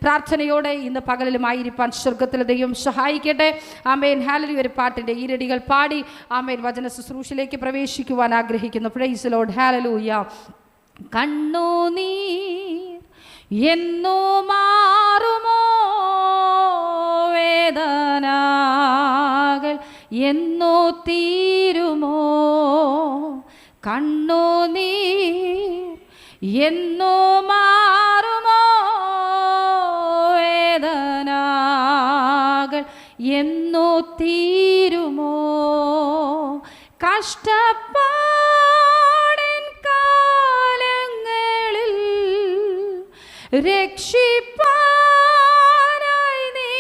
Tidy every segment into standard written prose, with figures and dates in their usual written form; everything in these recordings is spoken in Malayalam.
പ്രാർത്ഥനയോടെ ഇന്ന് പകലിലുമായിരിക്കാൻ സ്വർഗ്ഗത്തിലെ ദൈവം സഹായിക്കട്ടെ. ആമേൻ. ഹല്ലേലൂയ. ഒരു പാട്ടിൻ്റെ ഈരടികൾ പാടി ആമേൻ വചന ശുശ്രൂഷയിലേക്ക് പ്രവേശിക്കുവാൻ ആഗ്രഹിക്കുന്നു. Price the Lord. ഹല്ലേലൂയ. കണ്ണുനീർ എന്നോ മാറുമോ, വേദനകൾ എന്നോ തീരുമോ, കണ്ണുനീർ എന്നോ മാറുമോ, വേദനകൾ എന്നോ തീരുമോ, കഷ്ടപ്പാടൻ കാലങ്ങളിൽ രക്ഷിപ്പാനായി നീ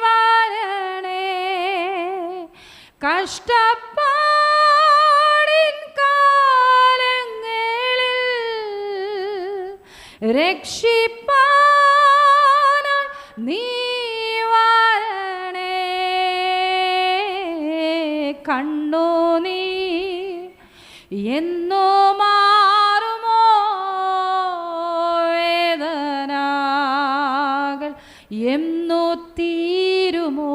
വരണേ, കഷ്ടപ്പാടിൻ കാലങ്ങളിൽ രക്ഷിപ്പാനായി നീ വരണേ, കണ്ണുനീർ എന്നോ മാറുമോ, വേദനകൾ എന്നോ തീരുമോ,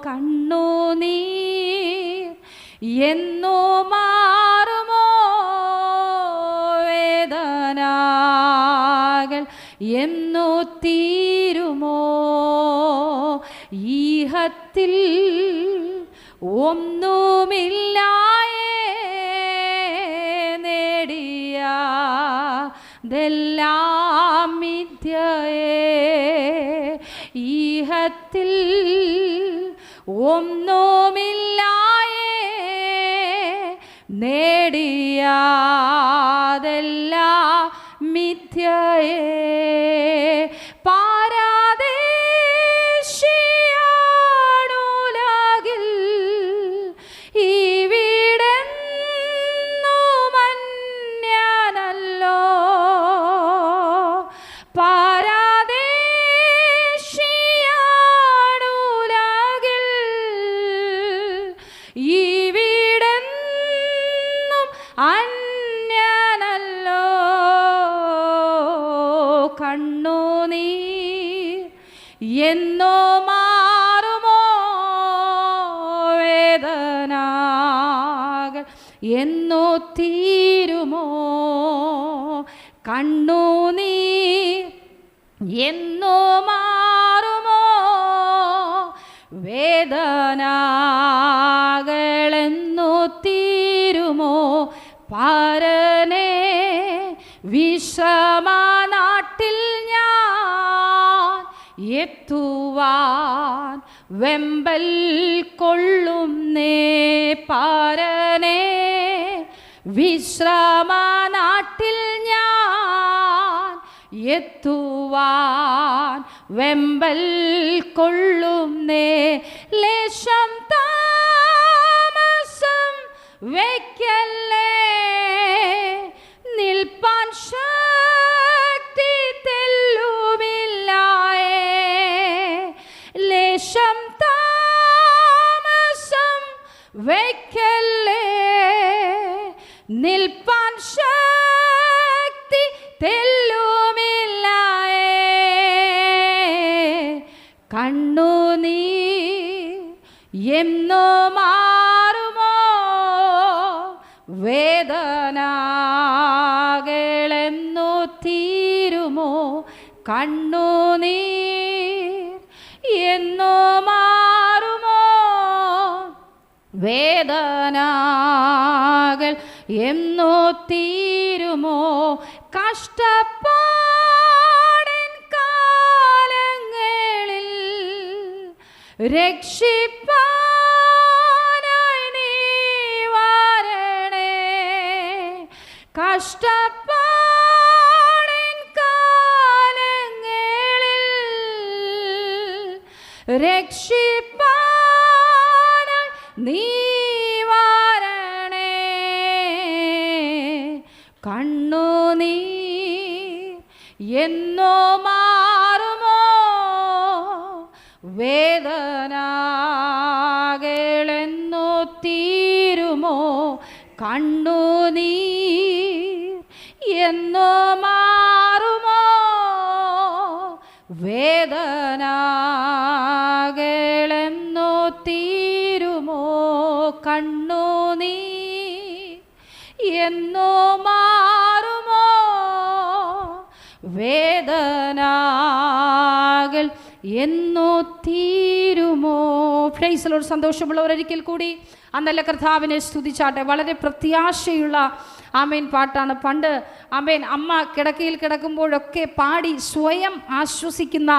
കണ്ണുനീർ എന്നോ മാറുമോ, വേദനകൾ എന്നോ തീരുമോ, ഈഹത്തിൽ ഒന്നുമില്ലായേ നേടിയതെല്ലാം മിഥ്യയേ, ഈഹത്തിൽ ഒന്നുമില്ലായേ നേടിയതെല്ലാം മിഥ്യയേ, പാരദേശിയാണുലകിൽ ഇവിടെന്നുമന്യനല്ലോ, പാരദേശിയാണുലകിൽ ഇവിടെന്നും അന്യനല്ലോ, കണ്ണുനീർ എന്നോ മാറുമോ, വേദനകൾ എന്നോ തീരുമോ, കണ്ണുനീർ എന്നോ മാറുമോ, വേദനകൾ എന്നോ തീരുമോ, പാരനെ വിശ്രമനാട്ടിൽ ഞാൻ എത്തുവാൻ വെമ്പൽ കൊള്ളുന്നേ, പാരനെ വിശ്രമനാട്ടിൽ ഞാൻ എത്തുവാൻ വെമ്പൽ കൊള്ളുന്നേ, ലേശം താമസം വയ്ക്കല്ലേ, നിൽപ്പാൻ ശക്തി തെല്ലുമില്ലായേ, ലേശം താമസം വയ്ക്കല്ലേ, നിൽപ്പാൻ ശക്തി തെല്ലുമില്ലായേ, കണ്ണുനീർ എന്നോ മാറുമോ, വേദനകൾ എന്നോ തീരുമോ, കണ്ണുനീർ എന്നോ മാറുമോ, വേദനകൾ എന്നോ തീരുമോ, കഷ്ടപ്പാടൻ കാലങ്ങളിൽ രക്ഷിപ്പാനായി നീ വരണേ, കഷ്ടപ്പാടൻ കാലങ്ങളിൽ രക്ഷിപ്പാനായി നീ വരണേ, കണ്ണുനീർ എന്നോ മാറുമോ, വേദനകൾ എന്നോ തീരുമോ, കണ്ണുനീർ എന്നോ മാറുമോ, വേദനകളെന്നോ തീരുമോ കണ്ണുനീ എന്നോ മാറുമോ വേദനകൾ എന്നോ തീരുമോ. Praise Lord. സന്തോഷമുള്ളവർ ഒരിക്കൽ കൂടി ആ നല്ല കർത്താവിനെ സ്തുതിച്ചാട്ടെ. വളരെ പ്രത്യാശയുള്ള ആമേൻ പാട്ടാണ്. പണ്ട് ആമേൻ അമ്മ കിടക്കയിൽ കിടക്കുമ്പോഴൊക്കെ പാടി സ്വയം ആശ്വസിക്കുന്ന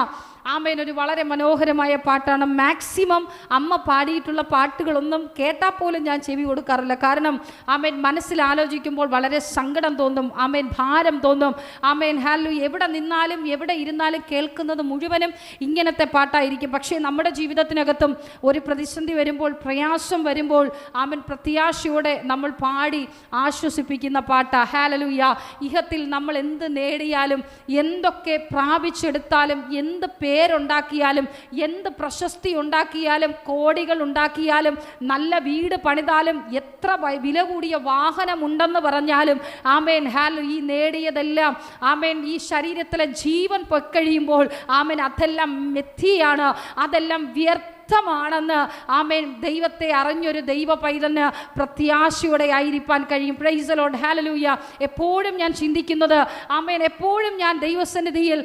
ആമേൻ ഒരു വളരെ മനോഹരമായ പാട്ടാണ്. മാക്സിമം അമ്മ പാടിയിട്ടുള്ള പാട്ടുകളൊന്നും കേട്ടാൽ പോലും ഞാൻ ചെവി കൊടുക്കാറില്ല. കാരണം ആമേൻ മനസ്സിൽ ആലോചിക്കുമ്പോൾ വളരെ സങ്കടം തോന്നും, ആമേൻ ഭാരം തോന്നും. Amen hallelujah. എവിടെ നിന്നാലും എവിടെ ഇരുന്നാലും കേൾക്കുന്നത് മുഴുവനും ഇങ്ങനത്തെ പാട്ടായിരിക്കും. പക്ഷേ നമ്മുടെ ജീവിതത്തിനകത്തും ഒരു പ്രതിസന്ധി വരുമ്പോൾ, പ്രയാസം വരുമ്പോൾ ആമേൻ പ്രത്യാശയോടെ നമ്മൾ പാടി ആശ്വസിപ്പിക്കുന്ന പാട്ടാ ഹല്ലേലൂയ. ഇഹത്തിൽ നമ്മൾ എന്ത് നേടിയാലും, എന്തൊക്കെ പ്രാപിച്ചെടുത്താലും, എന്ത് പേരുണ്ടാക്കിയാലും, എന്ത് പ്രശസ്തി ഉണ്ടാക്കിയാലും, കോടികൾ ഉണ്ടാക്കിയാലും, നല്ല വീട് പണിതാലും, എത്ര വില കൂടിയ വാഹനമുണ്ടെന്ന് പറഞ്ഞാലും ആമേൻ ഹല്ലേലൂയ, ഈ നേടിയതെല്ലാം ആമേൻ ഈ ശരീരത്തിലെ ജീവൻ പൊയ്ക്കഴിയുമ്പോൾ ആമേൻ അതെല്ലാം മിഥ്യയാണ്, അതെല്ലാം വ്യർത്ഥമാണെന്ന് ആമേൻ ദൈവത്തെ അറിഞ്ഞൊരു ദൈവ പൈതലിന് പ്രത്യാശയോടെ ആയിരിക്കാൻ കഴിയും. Price the Lord. ഹല്ലേലൂയ. എപ്പോഴും ഞാൻ ചിന്തിക്കുന്നത് ആമേൻ, എപ്പോഴും ഞാൻ ദൈവസന്നിധിയിൽ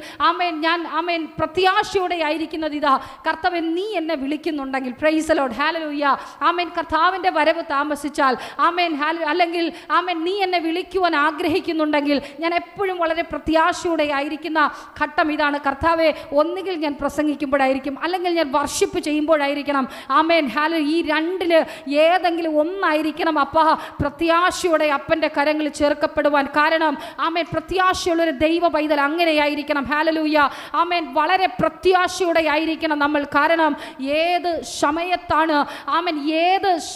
ആമേൻ പ്രത്യാശയോടെ ആയിരിക്കുന്നത് ഇതാ, കർത്താവേ നീ എന്നെ വിളിക്കുന്നുണ്ടെങ്കിൽ, പ്രൈസ് ദി ലോർഡ്. ഹല്ലേലൂയ. ആമേൻ കർത്താവിൻ്റെ വരവ് താമസിച്ചാൽ ആമേൻ അല്ലെങ്കിൽ ആമേൻ നീ എന്നെ വിളിക്കുവാൻ ആഗ്രഹിക്കുന്നുണ്ടെങ്കിൽ, ഞാൻ എപ്പോഴും വളരെ പ്രത്യാശയോടെ ആയിരിക്കുന്ന ഘട്ടം ഇതാണ്. കർത്താവേ ഒന്നുകിൽ ഞാൻ പ്രസംഗിക്കുമ്പോഴായിരിക്കും, അല്ലെങ്കിൽ ഞാൻ വർഷിപ്പ് ചെയ്യുമ്പോഴായിരിക്കണം. ആമേൻ ഹല്ലേലൂയ. ഈ രണ്ടിൽ ഏതെങ്കിലും ഒന്നായിരിക്കണം അപ്പാ പ്രത്യാശയോടെ അപ്പൻ്റെ കരങ്ങളിൽ ചേർക്കപ്പെടുവാൻ. കാരണം ആമേൻ പ്രത്യാശയുള്ളൊരു ദൈവ പൈതൽ അങ്ങനെയായിരിക്കണം. ഹല്ലേലൂയ. ആമേൻ വളരെ പ്രത്യാശയോടെ ആയിരിക്കണം നമ്മൾ. കാരണം ഏത്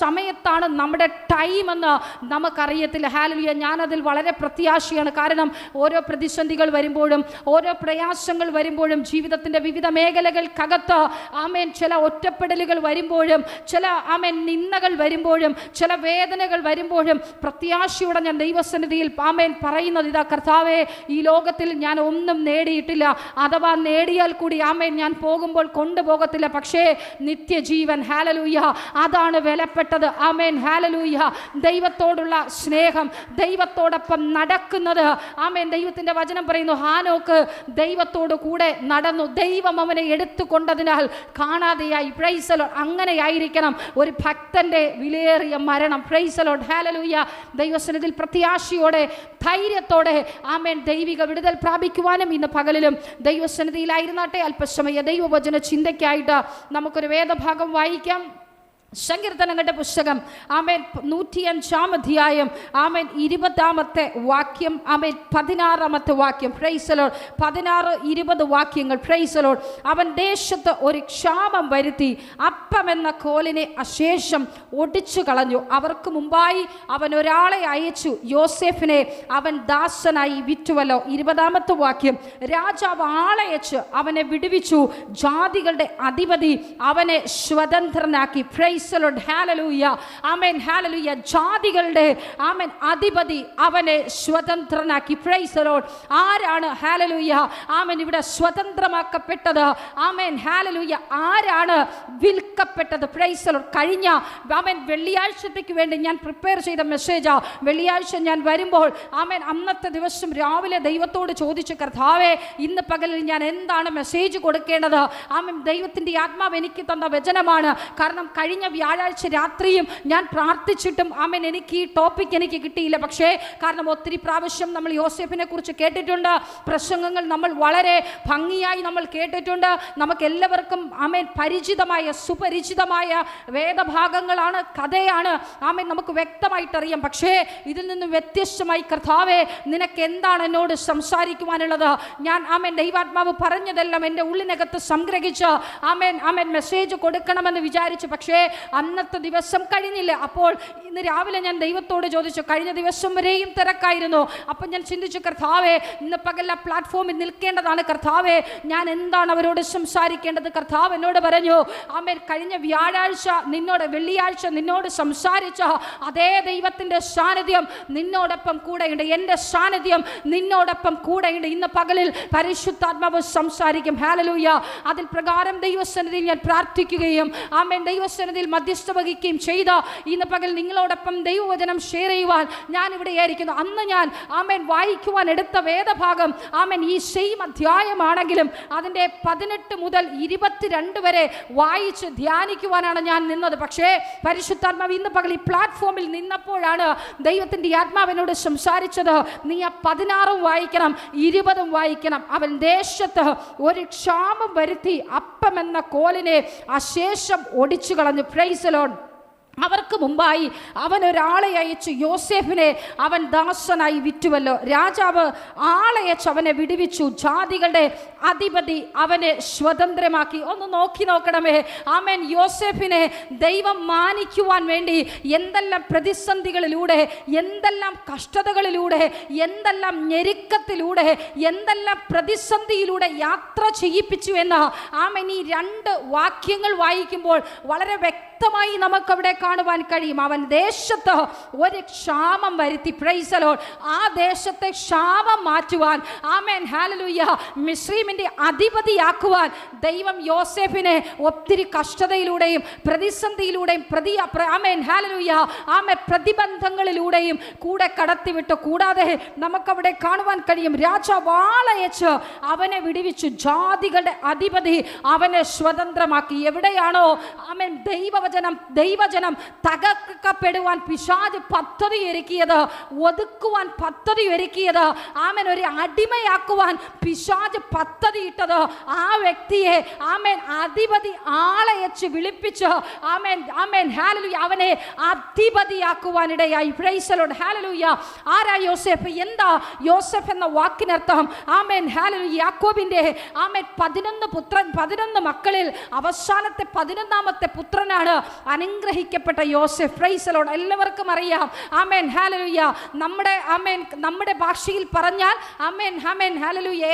സമയത്താണ് നമ്മുടെ ടൈം എന്ന് നമുക്കറിയത്തില്ല. ഹല്ലേലൂയ. ഞാനതിൽ വളരെ പ്രത്യാശയാണ്. കാരണം ഓരോ പ്രതിസന്ധികൾ വരുമ്പോഴും, ഓരോ പ്രയാസങ്ങൾ വരുമ്പോഴും, ജീവിതത്തിൻ്റെ വിവിധ മേഖലകൾക്കകത്ത് ആമേൻ ചില ഒറ്റപ്പെടലുകൾ വരുമ്പോഴും, ചില ആമേൻ നിന്ദകൾ വരുമ്പോഴും, ചില വേദനകൾ വരുമ്പോഴും പ്രത്യാശയോടെ ഞാൻ ദൈവസന്നിധിയിൽ ആമേൻ പറയുന്നത് ഇതാ, കർത്താവേ ഈ ലോകത്തിൽ ഞാൻ ഒന്നും നേടിയിട്ടില്ല, അഥവാ നേടിയാൽ കൂടി ആമേൻ ഞാൻ പോകുമ്പോൾ കൊണ്ടുപോകത്തില്ല, പക്ഷേ നിത്യജീവൻ ഹല്ലേലൂയ അതാണ് വിലപ്പെട്ടത്. Amen hallelujah. ദൈവത്തോടുള്ള സ്നേഹം, ദൈവത്തോടൊപ്പം നടക്കുന്നത്. ആമേൻ ദൈവത്തിൻ്റെ വചനം പറയുന്നു, ഹാനോക്ക് ദൈവത്തോട് കൂടെ നടന്നു, ദൈവം അവനെ എടുത്തുകൊണ്ടതിനാൽ കാണാതെയായി. Praise the Lord. അങ്ങനെയായിരിക്കണം ഒരു ഭക്തൻ്റെ വിലയേറിയ മരണം. Praise the Lord. ഹല്ലേലൂയ. ദൈവസന്നിധിയിൽ പ്രത്യാശയോടെ, ധൈര്യത്തോടെ ആമേൻ ദൈവിക വിടുതൽ പ്രാപിക്കുവാനും ഇന്ന് പകലിലും ദൈവസന്നിധിയിലായിരുന്നാട്ടെ. അല്പസമയ ദൈവവചന ചിന്തയ്ക്കായിട്ട് നമുക്കൊരു വേദഭാഗം വായിക്കാം. സങ്കീർത്തനങ്ങളുടെ പുസ്തകം ആമേൻ 105 അധ്യായം ആമേൻ 20 വാക്യം, ആമേൻ 16 വാക്യം. Price the Lord. 16-20 വാക്യങ്ങൾ. Price the Lord. അവൻ ദേശത്ത് ഒരു ക്ഷാമം വരുത്തി, അപ്പമെന്ന കോലിനെ അശേഷം ഒടിച്ചു കളഞ്ഞു. അവർക്ക് മുമ്പായി അവൻ ഒരാളെ അയച്ചു, യോസേഫിനെ അവൻ ദാസനായി വിറ്റുവല്ലോ. 20 വാക്യം. രാജാവ് ആളയച്ച് അവനെ വിടുവിച്ചു, ജാതികളുടെ അധിപതി അവനെ സ്വതന്ത്രനാക്കി. Praise the Lord. ഹല്ലേലൂയ. ആമേൻ ഹല്ലേലൂയ. ജാതികളുടെ ആമേൻ അധിപതി അവനെ സ്വതന്ത്രനാക്കി. Praise the Lord. ആരാണ് ഹല്ലേലൂയ ആമേൻ ഇവിടെ സ്വതന്ത്രമാക്കപ്പെട്ടത്? Amen hallelujah. ആരാണ് വിൽക്കപ്പെട്ടത്? Price the Lord. കഴിഞ്ഞ ആമേൻ വെള്ളിയാഴ്ചത്തേക്ക് വേണ്ടി ഞാൻ പ്രിപ്പയർ ചെയ്ത മെസ്സേജാ. വെള്ളിയാഴ്ച ഞാൻ വരുമ്പോൾ ആമേൻ അന്നത്തെ ദിവസം രാവിലെ ദൈവത്തോട് ചോദിച്ചു, കർത്താവേ ഇന്ന് പകലിൽ ഞാൻ എന്താണ് മെസ്സേജ് കൊടുക്കേണ്ടത്? ആമേൻ ദൈവത്തിൻ്റെ ആത്മാവ് എനിക്ക് തന്ന വചനമാണ്. കാരണം കഴിഞ്ഞ വ്യാഴാഴ്ച രാത്രിയും ഞാൻ പ്രാർത്ഥിച്ചിട്ടും ആമേൻ എനിക്ക് ഈ ടോപ്പിക് എനിക്ക് കിട്ടിയില്ല. പക്ഷേ കാരണം ഒത്തിരി പ്രാവശ്യം നമ്മൾ യോസേഫിനെ കുറിച്ച് കേട്ടിട്ടുണ്ട്, പ്രസംഗങ്ങൾ നമ്മൾ വളരെ ഭംഗിയായി നമ്മൾ കേട്ടിട്ടുണ്ട്. നമുക്ക് എല്ലാവർക്കും ആമേൻ പരിചിതമായ സുപരിചിതമായ വേദഭാഗങ്ങളാണ്, കഥയാണ്. ആമേൻ നമുക്ക് വ്യക്തമായിട്ടറിയാം. പക്ഷേ ഇതിൽ നിന്ന് വ്യത്യസ്തമായി കർത്താവേ നിനക്ക് എന്താണ് എന്നോട് സംസാരിക്കുവാനുള്ളത്? ഞാൻ ആമേൻ ദൈവാത്മാവ് പറഞ്ഞതെല്ലാം എൻ്റെ ഉള്ളിനകത്ത് സംഗ്രഹിച്ച് ആമേൻ മെസ്സേജ് കൊടുക്കണമെന്ന് വിചാരിച്ചു. പക്ഷേ അന്നത്തെ ദിവസം കഴിഞ്ഞില്ല. അപ്പോൾ ഇന്ന് രാവിലെ ഞാൻ ദൈവത്തോട് ചോദിച്ചു, കഴിഞ്ഞ ദിവസം വരെയും തിരക്കായിരുന്നു. അപ്പം ഞാൻ ചിന്തിച്ചു, കർത്താവേ, ഇന്ന് പകൽ ആ പ്ലാറ്റ്ഫോമിൽ നിൽക്കേണ്ടതാണ്. കർത്താവേ, ഞാൻ എന്താണ് അവരോട് സംസാരിക്കേണ്ടത്? കർത്താവ് എന്നോട് പറഞ്ഞു, ആമേൻ, കഴിഞ്ഞ വെള്ളിയാഴ്ച നിന്നോട് സംസാരിച്ച അതേ ദൈവത്തിൻ്റെ സാന്നിധ്യം നിന്നോടൊപ്പം കൂടെയുണ്ട്. എൻ്റെ സാന്നിധ്യം നിന്നോടൊപ്പം കൂടെയുണ്ട്. ഇന്ന് പകലിൽ പരിശുദ്ധാത്മാവ് സംസാരിക്കും. ഹല്ലേലൂയ. അതിൽ പ്രകാരം ദൈവസന്നിധിയിൽ ഞാൻ പ്രാർത്ഥിക്കുകയും ആമേൻ ദൈവസന്നിധിയിൽ മധ്യസ്ഥ വഹിക്കുകയും ചെയ്ത ഇന്ന് പകൽ നിങ്ങളോടൊപ്പം ദൈവവചനം ഷെയർ ചെയ്യുവാൻ ഞാൻ ഇവിടെ ആയിരിക്കുന്നു. അന്ന് ഞാൻ ആമേൻ വായിക്കുവാൻ എടുത്ത വേദഭാഗം ആമേൻ ഈ സെയിം അധ്യായമാണെങ്കിലും അതിൻ്റെ 18 മുതൽ 22 വരെ വായിച്ച് ധ്യാനിക്കുവാനാണ് ഞാൻ നിന്നത്. പക്ഷേ പരിശുദ്ധാത്മാവ് ഇന്ന് പകൽ ഈ പ്ലാറ്റ്ഫോമിൽ നിന്നപ്പോഴാണ് ദൈവത്തിൻ്റെ ആത്മാവിനോട് സംസാരിച്ചത്, നീ ആ 16 വായിക്കണം, 20 വായിക്കണം. അവൻ ദേശത്ത് ഒരു ക്ഷാമം വരുത്തി അപ്പമെന്ന കോലിനെ അശേഷം ഒടിച്ചു കളഞ്ഞു. Price the Lord. അവർക്ക് മുമ്പായി അവൻ ഒരാളെ അയച്ച് യോസേഫിനെ അവൻ ദാസനായി വിറ്റുവല്ലോ. രാജാവ് ആളയച്ച് അവനെ വിടുവിച്ചു. ജാതികളുടെ അധിപതി അവനെ സ്വതന്ത്രമാക്കി. ഒന്ന് നോക്കണമേ. ആമേൻ. യോസേഫിനെ ദൈവം മാനിക്കുവാൻ വേണ്ടി എന്തെല്ലാം പ്രതിസന്ധികളിലൂടെ, എന്തെല്ലാം കഷ്ടതകളിലൂടെ, എന്തെല്ലാം ഞെരുക്കത്തിലൂടെ, എന്തെല്ലാം പ്രതിസന്ധിയിലൂടെ യാത്ര ചെയ്യിപ്പിച്ചു എന്ന് ആമേൻ ഈ 2 വാക്യങ്ങൾ വായിക്കുമ്പോൾ വളരെ വ്യക്തമായി നമുക്കവിടെ കാണുവാൻ കഴിയും. അവൻ ദേശത്ത് ഒരു ക്ഷാമം വരുത്തി. Price the Lord. ആ ദേശത്തെ ക്ഷാമം മാറ്റുവാൻ, ആമേൻ, ഹല്ലേലൂയ, മിസ്രയീമിന്റെ അധിപതിയാക്കുവാൻ ദൈവം യോസേഫിനെ ഒത്തിരി കഷ്ടതയിലൂടെയും പ്രതിസന്ധിയിലൂടെയും ആമേൻ, ഹല്ലേലൂയ, ആമേൻ, പ്രതിബന്ധങ്ങളിലൂടെയും കൂടെ കടത്തിവിട്ടു. കൂടാതെ നമുക്കവിടെ കാണുവാൻ കഴിയും, രാജാവ് ആളയച്ച് അവനെ വിടുവിച്ചു. ജാതികളുടെ അധിപതി അവനെ സ്വതന്ത്രമാക്കി. എവിടെയാണോ ആമേൻ ദൈവജനം തകർക്കപ്പെടുവാൻ പിശാച് പദ്ധതി ഒരുക്കിയത്, ഒതുക്കുവാൻ പദ്ധതി ഒരുക്കിയത്, ആമേൻ, ഒരു അടിമയാക്കുവാൻ പിശാച് പദ്ധതി ഇട്ടത്, ആ വ്യക്തിയെ ആമേൻ അധിപതി ആളയച്ച് വിളിപ്പിച്ച് ആമേൻ ആമേൻ ഹല്ലേലൂയ അവനെ അധിപതിയാക്കുവാനിടയായി. Praise the Lord. ഹല്ലേലൂയ. ആരാ യോസേഫ്? എന്താ യോസേഫ് എന്ന വാക്കിനർത്ഥം? ആമേൻ, ഹല്ലേലൂയ. യാക്കോബിന്റെ ആമേൻ 11 മക്കളിൽ അവസാനത്തെ 11ാമത്തെ പുത്രനാണ് അനുഗ്രഹിക്കപ്പെട്ട യോസേഫ്. Price the Lord. എല്ലാവർക്കും അറിയാം. ആമേൻ, ഹല്ലേലൂയ. നമ്മുടെ ഭാഷയിൽ പറഞ്ഞാൽ ആമേൻ ആമേൻ ഹല്ലേലൂയ,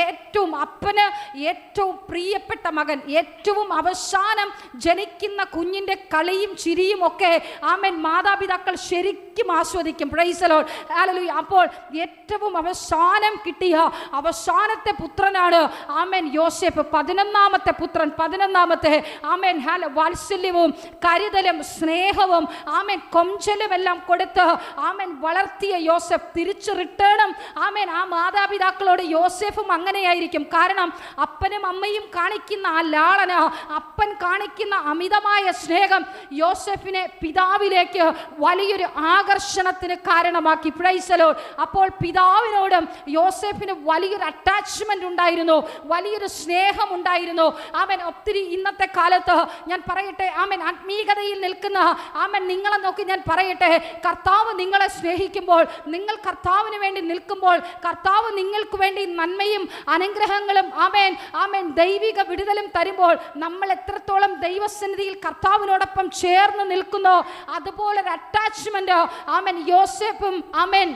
അപ്പന് ഏറ്റവും പ്രിയപ്പെട്ട മകൻ, ഏറ്റവും അവസാനം ജനിക്കുന്ന കുഞ്ഞിന്റെ കളിയും ചിരിയും ഒക്കെ ആമേൻ മാതാപിതാക്കൾ ശരിക്കും ആസ്വദിക്കും. Price the Lord. ഹല്ലേലൂയ. അപ്പോൾ ഏറ്റവും അവസാനം കിട്ടിയ അവസാനത്തെ പുത്രനാണ് ആമേൻ യോസേഫ്. 11ാമത്തെ പുത്രൻ. 11ാമത്തെ ആമേൻ വാത്സല്യവും കരുതലും സ്നേഹവും ആമേൻ കൊഞ്ചലും എല്ലാം കൊടുത്ത് ആമേൻ വളർത്തിയ യോസേഫ് തിരിച്ചു റിട്ടേണും ആമേൻ ആ മാതാപിതാക്കളോട് യോസേഫും അങ്ങനെയായിരിക്കും. കാരണം അപ്പനും അമ്മയും കാണിക്കുന്ന ആ ലാളന, അപ്പൻ കാണിക്കുന്ന അമിതമായ സ്നേഹം യോസേഫിനെ പിതാവിലേക്ക് വലിയൊരു ആകർഷണത്തിന് കാരണമാക്കി. Praise the Lord. അപ്പോൾ പിതാവിനോടും യോസേഫിന് വലിയൊരു അറ്റാച്ച്മെന്റ് ഉണ്ടായിരുന്നു, വലിയൊരു സ്നേഹം ഉണ്ടായിരുന്നു. ആമേൻ. ഒത്തിരി ഇന്നത്തെ കാലത്ത് ഞാൻ പറയട്ടെ, ആമേൻ, ആത്മീകതയിൽ നിൽക്കുന്ന ആമേൻ നിങ്ങളെ നോക്കി ഞാൻ പറയട്ടെ, കർത്താവ് നിങ്ങളെ സ്നേഹിക്കുമ്പോൾ, നിങ്ങൾ കർത്താവിന് വേണ്ടി നിൽക്കുമ്പോൾ, കർത്താവ് നിങ്ങൾക്ക് വേണ്ടി നന്മയും അനുഗ്രഹങ്ങളും ആമേൻ ആമേൻ ദൈവിക വിടുതലും തരുമ്പോൾ നമ്മൾ എത്രത്തോളം ദൈവസന്നിധിയിൽ കർത്താവിനോടൊപ്പം ചേർന്ന് നിൽക്കുന്നോ അതുപോലൊരു അറ്റാച്ച്മെന്റ് ആമേൻ യോസേഫും ആമേൻ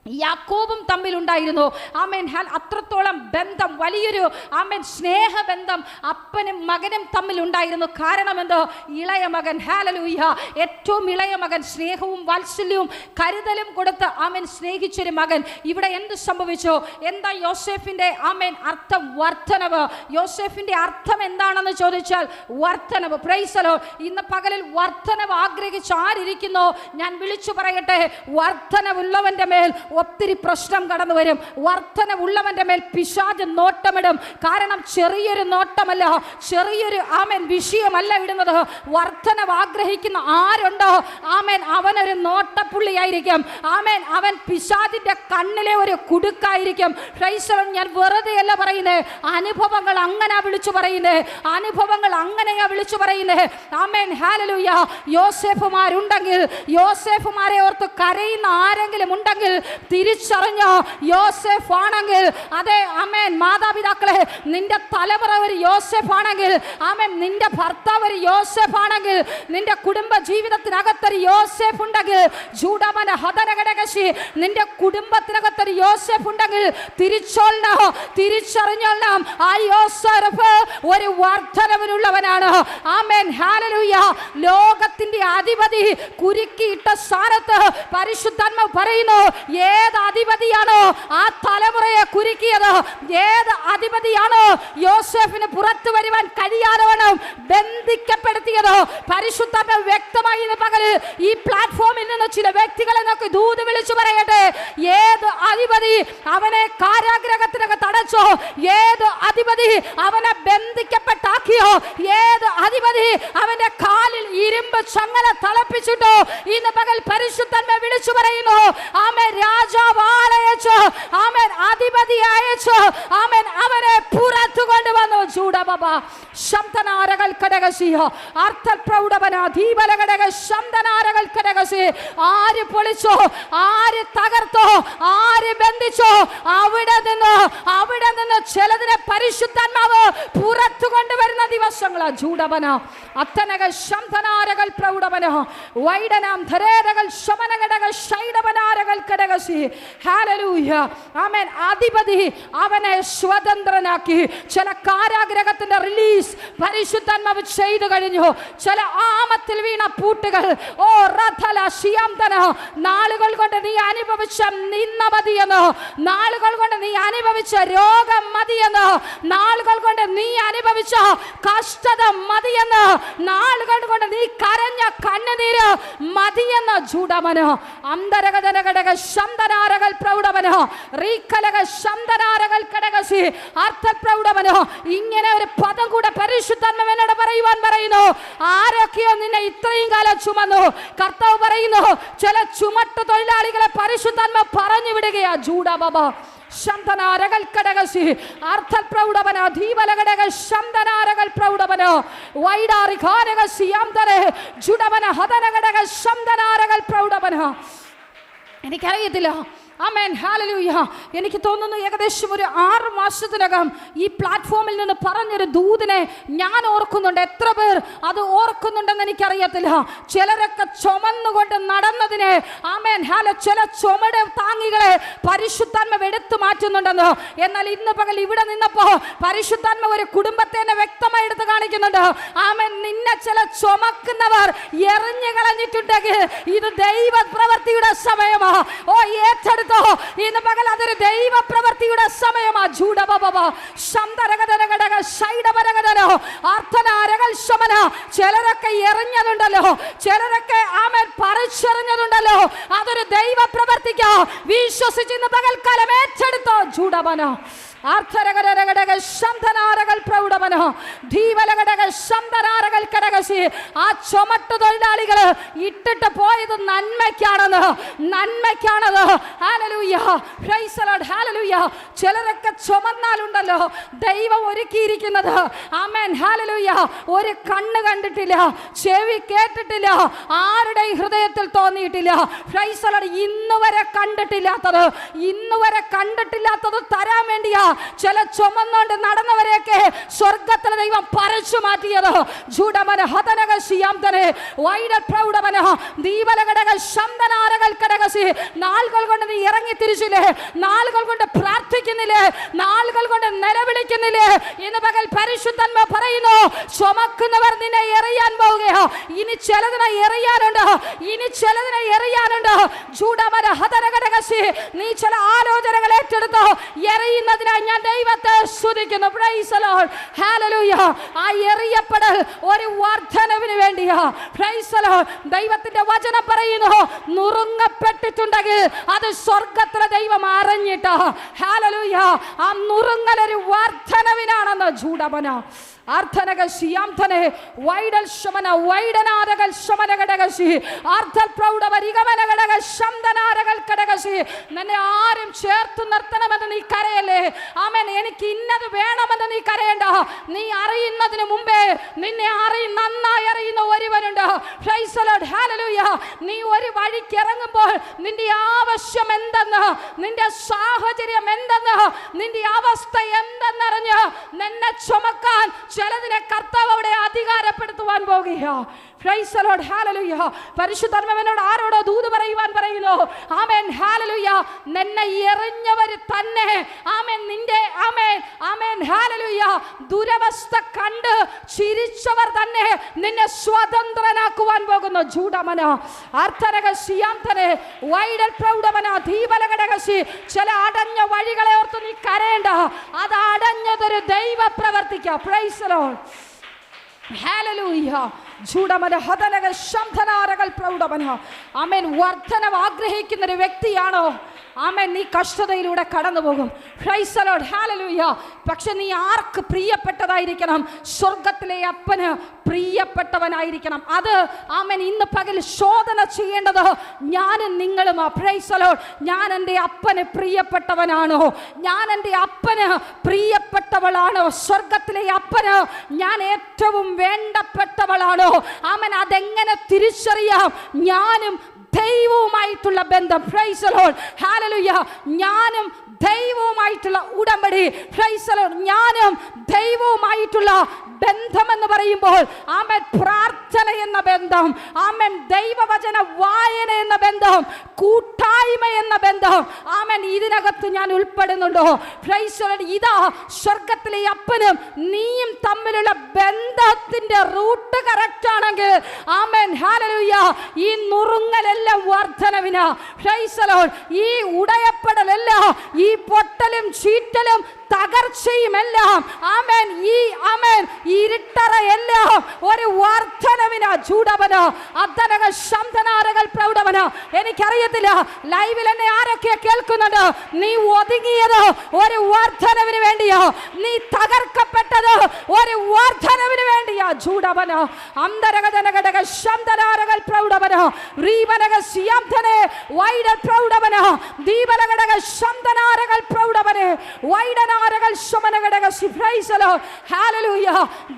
യാക്കോബും തമ്മിലുണ്ടായിരുന്നു. ആമേൻ. അത്രത്തോളം ബന്ധം, വലിയൊരു ആമേൻ സ്നേഹബന്ധം അപ്പനും മകനും തമ്മിലുണ്ടായിരുന്നു. കാരണം എന്തോ? ഇളയ മകൻ. ഹല്ലേലൂയ. ഏറ്റവും ഇളയ മകൻ സ്നേഹവും വാത്സല്യവും കരുതലും കൊടുത്ത് ആമേൻ സ്നേഹിച്ചൊരു മകൻ. ഇവിടെ എന്ത് സംഭവിച്ചു? എന്താ യോസേഫിന്റെ ആമേൻ അർത്ഥം? വർദ്ധനവ്. യോസേഫിന്റെ അർത്ഥം എന്താണെന്ന് ചോദിച്ചാൽ വർദ്ധനവ്. Price the Lord. ഇന്ന് പകലിൽ വർദ്ധനവ് ആഗ്രഹിച്ച് ആരിയ്ക്കുന്നോ ഞാൻ വിളിച്ചു പറയട്ടെ, വർദ്ധനവുള്ളവന്റെ മേൽ ഒത്തിരി പ്രശ്നം കടന്നു വരും. വർദ്ധനവുള്ളവന്റെ മേൽ പിശാച് നോട്ടമിടും. കാരണം ചെറിയൊരു നോട്ടമല്ല, ചെറിയൊരു ആമേൻ വിഷയമല്ല ഇടുന്നത്. വർദ്ധനവ് ആഗ്രഹിക്കുന്ന ആരുണ്ടോ ആമേൻ അവനൊരു നോട്ടപ്പുള്ളിയായിരിക്കും. ആമേൻ. അവൻ പിശാചിന്റെ കണ്ണിലെ ഒരു കുടുക്കായിരിക്കും. Price the Lord. ഞാൻ വെറുതെയല്ല പറയുന്നത്, അനുഭവങ്ങൾ അങ്ങനെ വിളിച്ചു പറയുന്നത്, അനുഭവങ്ങൾ അങ്ങനെയാ വിളിച്ചു പറയുന്നത്. ആമേൻ. ഹല്ലേലൂയ. യോസേഫുമാരുണ്ടെങ്കിൽ, യോസേഫുമാരെ ഓർത്ത് കരയുന്ന ആരെങ്കിലും ഉണ്ടെങ്കിൽ തിരിച്ചറിഞ്ഞ യോസേഫ് ആണെങ്കിൽ, അതെ ആമേൻ, മാതാപിതാക്കളെ നിന്റെ തലമുറ ഒരു യോസേഫ് ആണെങ്കിൽ, ആമേൻ, നിന്റെ ഭർത്താവ് ഒരു യോസേഫ് ആണെങ്കിൽ, നിന്റെ കുടുംബ ജീവിതത്തിനകത്തൊരു യോസേഫ് ഉണ്ടെങ്കിൽ, ജൂഡമന ഹതനഘടകശി, നിന്റെ കുടുംബത്തിനകത്തൊരു യോസേഫ് ഉണ്ടെങ്കിൽ തിരിച്ചറിഞ്ഞോളണം, ആ യോസേഫ് ഒരു വർദ്ധനവിനുള്ളവനാണ്. ആമേൻ, ഹല്ലേലൂയ. ലോകത്തിന്റെ അധിപതി കുരുക്കിയിട്ട സ്ഥാനത്ത് പരിശുദ്ധാത്മാവ് പറയുന്നു, ഏത് അധിപതിയാണോ ആ തലമുറയെ കുരുക്കിയത്, ഏത് അധിപതിയാണോ യോസേഫിന് പുറത്തു വരുവാൻ കഴിയാതവണ്ണം ബന്ധിക്കപ്പെടുത്തിയത്, പരിശുദ്ധാത്മാവ് വ്യക്തമായി ഇന്ന് പകല് ഈ പ്ലാറ്റ്ഫോമിൽ നിന്ന് ചില വ്യക്തികളെ നോക്കി ദൂത് വിളിച്ചു പറയട്ടെ. ഏത് അധിപതി അവനെ കാരാഗ്രഹത്തിനകത്ത് അടച്ചോ, ഏത് അധിപതി അവനെ ബന്ധിക്കപ്പെട്ടാക്കിയോ, ഏത് അധിപതി അവന്റെ കാലിൽ ഇരുമ്പ് ചങ്ങല തളപ്പിച്ചിട്ടോ, ഇന്ന് പകൽ പരിശുദ്ധാത്മാവ് വിളിച്ചു പറയുന്നു, ആമേൻ, രാജാവ് ആളയച്ച്, ആമേൻ, അധിപതി അയച്ച്, ആമേൻ, അവനെ പുറത്തു കൊണ്ടുവന്നു. ചൂടബബ ശബ്ദനാരകൾ കടകസിയ അർത്ഥപ്രൗഢവന ദീപലകടക ശബ്ദനാരകൾ കടകസി. ആര് പൊളിച്ചോ, ആര് തകർത്തോ, ആര് ബന്ധിച്ചോ, അവിടെ നിന്ന് ചിലതിനെ പരിശുദ്ധാത്മാവ് പുറത്തു കൊണ്ടുവരുന്ന ദിവസങ്ങളാ. ചൂടവന അത്തനക ശബ്ദനാരകൾ പ്രൗഢവന വൈഡനാം ധരേരകൾ ശമനകടക ശൈഡവനാരകൾ കടകസി. ഹല്ലേലൂയ. ആമേൻ. അധിപതി അവനെ സ്വതന്ത്രനാക്കി. ചില കാരാഗ്രഹത്തിന്റെ റിലീസ് പരിശുദ്ധാത്മാവ് ചെയ്തു കഴിഞ്ഞു. ചില ആമത്തിൽ വീണ പൂട്ടുകൾ, ഓ റഥല ശിയാന്തന, നാളുകൾ കൊണ്ട് നീ അനുഭവിച്ച നിന്ന മതിയെന്ന്, നാളുകൾ കൊണ്ട് നീ അനുഭവിച്ച രോഗം മതിയെന്ന്, നാളുകൾ കൊണ്ട് നീ അനുഭവിച്ച കഷ്ടത മതിയെന്ന്, നാളുകൾ കൊണ്ട് നീ കരഞ്ഞ കണ്ണുനീര് മതിയെന്ന്. ചൂടമനോ അന്തരകടക ശബ്ദനാരകൾ പ്രൗഢവനോ റീക്കലക ശബ്ദനാരകൾ കടകസി അർത്ഥപ്രൗഢവനോ. ഇങ്ങനെ ഒരു പദം കൂടെ പരിശുദ്ധാത്മാവ് എന്നോട് പറയുന്നു. ആരൊക്കെയോ നിന്നെ ഇത്രയും കാലം ചുമന്നു, കർത്താവ് പറയുന്നു, ചില ചുമട്ട് തൊഴിലാളികളെ പരിശുദ്ധാത്മാവ് പറഞ്ഞു വിടുകയാ. ജൂഡബബ ശബ്ദനാരകൾ കടകസി അർത്ഥപ്രൗഢവന ദീപലകടക ശബ്ദനാരകൾ പ്രൗഢവന വൈഡാറി ഖാനക സിയാംതരെ ജുഡവന ഹതനകടക ശബ്ദനാരകൾ പ്രൗഢവന. എനിക്കറിയത്തില്ല. ആമേൻ, ഹല്ലേലൂയ. എനിക്ക് തോന്നുന്നു ഏകദേശം ഒരു 6 മാസത്തിനകം ഈ പ്ലാറ്റ്ഫോമിൽ നിന്ന് പറഞ്ഞൊരു ദൂതിനെ ഞാൻ ഓർക്കുന്നുണ്ട്. എത്ര പേർ അത് ഓർക്കുന്നുണ്ടെന്ന് എനിക്കറിയത്തില്ല. ചിലരൊക്കെ ചുമന്നുകൊണ്ട് നടന്നതിനെ, ആമേൻ, ചില ചുമട് താങ്ങികളെ പരിശുദ്ധാത്മാവ് എടുത്തു മാറ്റുന്നുണ്ടെന്ന്. എന്നാൽ ഇന്ന് പകൽ ഇവിടെ നിന്നപ്പോ പരിശുദ്ധാത്മാവ് ഒരു കുടുംബത്തെ വ്യക്തമായി എടുത്ത് കാണിക്കുന്നുണ്ട്. ആമേൻ, നിന്നെ ചില ചുമക്കുന്നവർ എറിഞ്ഞു കളഞ്ഞിട്ടുണ്ടെങ്കിൽ ഇത് ദൈവ പ്രവൃത്തിയുടെ സമയമാ. ഓ ഏറ്റെടുത്ത് ഇന്ന് പകൽ അതൊരു ദൈവ പ്രവൃത്തിയുടെ സമയമാ. ചിലരൊക്കെ എറിഞ്ഞതുണ്ടല്ലോ, ചിലരൊക്കെ ആമേൻ പറിച്ചെറിഞ്ഞതുണ്ടല്ലോ, അതൊരു ദൈവ പ്രവൃത്തിക്കാ. വിശ്വസിച്ച് ഇന്ന് പകൽക്കാലം ഏറ്റെടുത്തോ. ചൂടവന അർത്ഥരകടക ശബ്ദനാരകൾ പ്രൗഢവന ദീപലകടക ശബ്ദനാരകൾ കടകസി. ആ ചുമട്ട് തൊഴിലാളികള് ഇട്ടിട്ട് പോയത് നന്മയ്ക്കാണത്. ഹല്ലേലൂയ, പ്രൈസ് ദി ലോർഡ്, ഹല്ലേലൂയ. ചിലരൊക്കെ ചുമന്നാലുണ്ടല്ലോ ദൈവം ഒരുക്കിയിരിക്കുന്നത്, ആമേൻ, ഹല്ലേലൂയ, ഒരു കണ്ണ് കണ്ടിട്ടില്ല, ചെവി കേട്ടിട്ടില്ല, ആരുടെ ഹൃദയത്തിൽ തോന്നിയിട്ടില്ല. Price the Lord. ഇന്നുവരെ കണ്ടിട്ടില്ലാത്തത് തരാൻ വേണ്ടിയാ ചില ചുമന്നുകൊണ്ട് നടന്നവരെയൊക്കെ സ്വർഗത്തിലെ ദൈവം പറിച്ചു മാറ്റിയത്. ജൂഡമന ഹതനക ശിയാംതനെ വൈഡ പ്രൗഢവന ദീപലകടക ശബ്ദനാരകൾ കടകസി. നാളുകൾ കൊണ്ട് നീ ഇറങ്ങി തിരിച്ചില്ലേ, നാളുകൾ കൊണ്ട് പ്രാർത്ഥിക്കുന്നില്ലേ, നാളുകൾ കൊണ്ട് നിലവിളിക്കുന്നില്ലേ, ഇന്ന് പകൽ പരിശുദ്ധാത്മാവ് പറയുന്നു, ചുമക്കുന്നവർ നിന്നെ എറിയാൻ പോവുകയോ. ഇനി ചിലതിനെ എറിയാനുണ്ട്. ജൂഡമന ഹതനകടകസി. നീ ചില ആലോചനകൾ ഏറ്റെടുത്തോ. എറിയുന്നതിനായി ഞാൻ ദൈവത്തെ സ്തുതിക്കുന്നു. Price the Lord, hallelujah. ആ എറിയപ്പെടൽ ഒരു വർദ്ധനവിന് വേണ്ടിയാ. Price the Lord. ദൈവത്തിന്റെ വചനം പറയുന്നു, നുറുങ്ങപ്പെട്ടിട്ടുണ്ടെങ്കിൽ അത് സ്വർഗത്തിലെ ദൈവം അറിഞ്ഞിട്ടാ. ഹല്ലേലൂയ. ആ നുറുങ്ങൽ ഒരു വർദ്ധനവിനാണെന്ന്. ജൂഡമന അർത്ഥനകശിയാംധനെ വൈഡൽ ശമന വൈഡനാരകൽ ശമനഘടകശി അർത്ഥൽ പ്രൗഢവരികമനഘടക ശംദനാരകൽ ഘടകശി. നിന്നെ ആരും ചേർത്ത് നിർത്തണമെന്ന് നീ കരയല്ലേ. ആമേൻ. എനിക്ക് ഇന്നത് വേണമെന്ന് നീ കരയണ്ട. നീ അറിയുന്നതിന് മുമ്പേ നിന്നെ നന്നായി അറിയുന്ന ഒരുവനുണ്ട്. Praise the Lord. ഹല്ലേലൂയ. നീ ഒരു വഴിക്ക് ഇറങ്ങുമ്പോൾ നിന്റെ ആവശ്യം എന്തെന്ന്, നിന്റെ സാഹചര്യം എന്തെന്ന്, നിന്റെ അവസ്ഥ എന്തെന്നറിഞ്ഞ് നിന്നെ ചുമക്കാൻ ചിലതിനെ കർത്താവ് അവിടെ അധികാരപ്പെടുത്തുവാൻ പോകുകയാ. Praise the Lord. ഹല്ലേലൂയ. പരിശുദ്ധാത്മാവിനോട് ആരോടോ ദൂത് പറയുവാൻ പറയുന്നു. ആമേൻ. ഹല്ലേലൂയ. നിന്നെ എറിഞ്ഞവർ തന്നെ ആമേൻ നിന്റെ ആമേൻ ആമേൻ ഹല്ലേലൂയ ദുരവസ്ഥ കണ്ട് ചിരിച്ചവർ തന്നെ നിന്നെ സ്വതന്ത്രനാക്കുവാൻ പോകുന്നു. ജൂഡമന അർത്ഥനകശിയാംധനെ വൈഡൽ പ്രൗഢമന ദീപലഘടകശി. ചില അടഞ്ഞ വഴികളെ ഓർത്ത് നീ കരയേണ്ട. അത് അടഞ്ഞതൊരു ദൈവ പ്രവർത്തിക്കുക. Price the Lord. ഹല്ലേലൂയ. ജൂഡമന ഹദനക ശംധനാരകൽ പ്രൗഢമന. ആമേൻ. വർദ്ധനവ് ആഗ്രഹിക്കുന്ന ഒരു വ്യക്തിയാണോ? ആമേൻ. നീ കഷ്ടതയിലൂടെ കടന്നു പോകും. Price the Lord. ഹല്ലേലൂയ. പക്ഷെ നീ ആർക്ക് പ്രിയപ്പെട്ടതായിരിക്കണം? സ്വർഗത്തിലെ അപ്പന് പ്രിയപ്പെട്ടവനായിരിക്കണം. അത് ആമേൻ ഇന്ന് പകൽ ശോധന ചെയ്യേണ്ടത് ഞാനും നിങ്ങളുമാ. Price the Lord. ഞാൻ എൻ്റെ അപ്പന് പ്രിയപ്പെട്ടവനാണോ? ഞാൻ എൻ്റെ അപ്പന് പ്രിയപ്പെട്ടവളാണോ? സ്വർഗത്തിലെ അപ്പന് ഞാൻ ഏറ്റവും വേണ്ടപ്പെട്ടവളാണോ? ആമേൻ. അതെങ്ങനെ തിരിച്ചറിയാം? ഞാനും ദൈവവുമായിട്ടുള്ള ബന്ധം. Price the Lord. ഹല്ലേലൂയ. ഞാനും ദൈവവുമായിട്ടുള്ള ഉടമ്പടി. Price the Lord. ഞാനും ദൈവവുമായിട്ടുള്ള ബന്ധം എന്ന് പറയുമ്പോൾ ആമേൻ പ്രാർത്ഥന എന്ന ബന്ധം, ആമേൻ ദൈവവചന വായന എന്ന ബന്ധം, കൂട്ടായ്മ എന്ന ബന്ധം, ആമേൻ ഇതിനകത്ത് ഞാൻ ഉൾപ്പെടുന്നുണ്ടോ? Price the Lord. ഇതാ സ്വർഗത്തിലെ അപ്പനും നീയും തമ്മിലുള്ള ബന്ധത്തിന്റെ റൂട്ട് കറക്റ്റ് ആണെങ്കിൽ ആമേൻ ഹല്ലേലൂയ ഈ നുറുങ്ങലെല്ലാം വർദ്ധനവിനാ. Praise the Lord. ഈ ഉടയപ്പെടലെല്ലാം, ഈ പൊട്ടലും ചീറ്റലും തകർച്ചയുമെല്ലാം ആമേൻ ഈ ആമേൻ ഇരുട്ടറയെല്ലാം ഒരു വർദ്ധനവിനാ. ജൂഡവന അദ്ധനക ശംധനാരകൾ പ്രൗഢവന. എനിക്കറിയത്തില്ല ലൈവിൽ എന്നെ ആരൊക്കെ കേൾക്കുന്നുണ്ട്. നീ ഒതുങ്ങിയത് ഒരു വർദ്ധനവിന് വേണ്ടിയാ. നീ തകർക്കപ്പെട്ടത് ഒരു വർദ്ധനവിന് വേണ്ടിയാ. ജൂഡവന അന്തരകജനഘടക ശംധനാരകൾ പ്രൗഢവന റീവനക സിയാംധനെ വൈഡ പ്രൗഢവന ദീപനഘടക ശംധനാരകൾ പ്രൗഢവനെ വൈഡന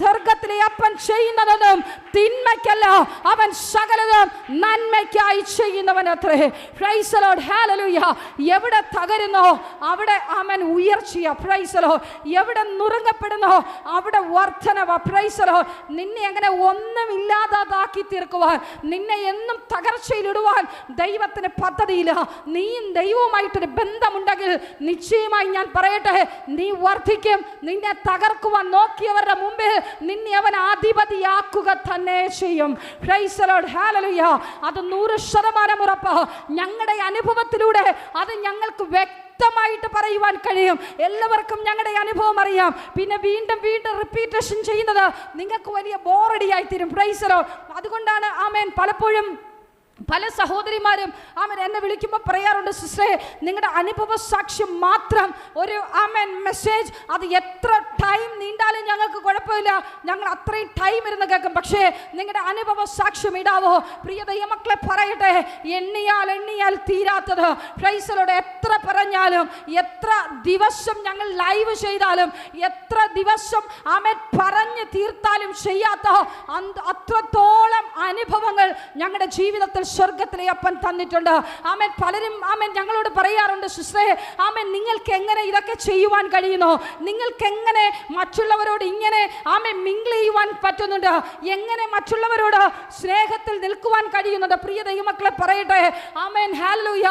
ദർഗത്തിലെ അപ്പൻ ചെയ്യുന്നതും തിന്മയ്ക്കല്ല, അവൻ സകലതും നന്മയ്ക്കായി ചെയ്യുന്നവനത്രേ. Praise the Lord. ഹല്ലേലൂയ. എവിടെ തകരുന്നോ അവിടെ അവൻ ഉയർച്ചയാ. Price the Lord. എവിടെ നുറുങ്ങപ്പെടുന്നോ അവിടെ വർദ്ധനവ. Price the Lord. നിന്നെ അങ്ങനെ ഒന്നുമില്ലാതാക്കി തീർക്കുവാൻ, നിന്നെ എന്നും തകർച്ചയിലിടുവാൻ ദൈവത്തിന് പദ്ധതിയില്ല. നീയും ദൈവവുമായിട്ടൊരു ബന്ധമുണ്ടെങ്കിൽ നിശ്ചയമായി ഞാൻ പറയട്ടെ, നീ വർദ്ധിക്കും. നിന്നെ തകർക്കുവാൻ നോക്കിയവരുടെ മുമ്പിൽ നിന്നെ അവൻ അധിപതിയാക്കുക തന്നെ ചെയ്യും. Price the Lord. ഹല്ലേലൂയ. അത് 100% ഉറപ്പ്. ഞങ്ങളുടെ അനുഭവത്തിലൂടെ അത് ഞങ്ങൾക്ക് വ്യക്തമായിട്ട് പറയുവാൻ കഴിയും. എല്ലാവർക്കും ഞങ്ങളുടെ അനുഭവം അറിയാം. പിന്നെ വീണ്ടും വീണ്ടും റിപ്പീറ്റേഷൻ ചെയ്യുന്നത് നിങ്ങൾക്ക് വലിയ ബോറടിയായി തീരും. Price the Lord. അതുകൊണ്ടാണ് ആമേൻ പലപ്പോഴും പല സഹോദരിമാരും ആമേൻ എന്നെ വിളിക്കുമ്പോൾ പറയാറുണ്ട്, സിസ്റ്ററെ നിങ്ങളുടെ അനുഭവ സാക്ഷ്യം മാത്രം ഒരു ആമേൻ മെസ്സേജ് അത് എത്ര ടൈം നീണ്ടാലും ഞങ്ങൾക്ക് കുഴപ്പമില്ല, ഞങ്ങൾ അത്രയും ടൈം ഇരുന്ന് കേൾക്കും, പക്ഷേ നിങ്ങളുടെ അനുഭവ സാക്ഷ്യം ഇടാവോ? പ്രിയ ദൈവമക്കളെ പറയട്ടെ, എണ്ണിയാൽ തീരാത്തത്. Price the Lord. എത്ര പറഞ്ഞാലും, എത്ര ദിവസം ഞങ്ങൾ ലൈവ് ചെയ്താലും, എത്ര ദിവസം ആമേൻ പറഞ്ഞു തീർത്താലും ചെയ്യാത്ത അത്രത്തോളം അനുഭവങ്ങൾ ഞങ്ങളുടെ ജീവിതത്തിൽ സ്വർഗത്തിലെ അപ്പൻ തന്നിട്ടുണ്ട്. ആമേൻ. പലരും ആമേൻ ഞങ്ങളോട് പറയാറുണ്ട്, സിസ്റ്ററെ ആമേൻ നിങ്ങൾക്ക് എങ്ങനെ ഇതൊക്കെ ചെയ്യുവാൻ കഴിയുന്നു? നിങ്ങൾക്ക് എങ്ങനെ മറ്റുള്ളവരോട് ഇങ്ങനെ ആമേൻ മിങ്കിൾ ചെയ്യുവാൻ പറ്റുന്നുണ്ട്? എങ്ങനെ മറ്റുള്ളവരോട് സ്നേഹത്തിൽ നിൽക്കുവാൻ കഴിയുന്നുണ്ട്? പ്രിയ ദൈവമക്കളെ പറയട്ടെ, ആമേൻ ഹല്ലേലൂയ.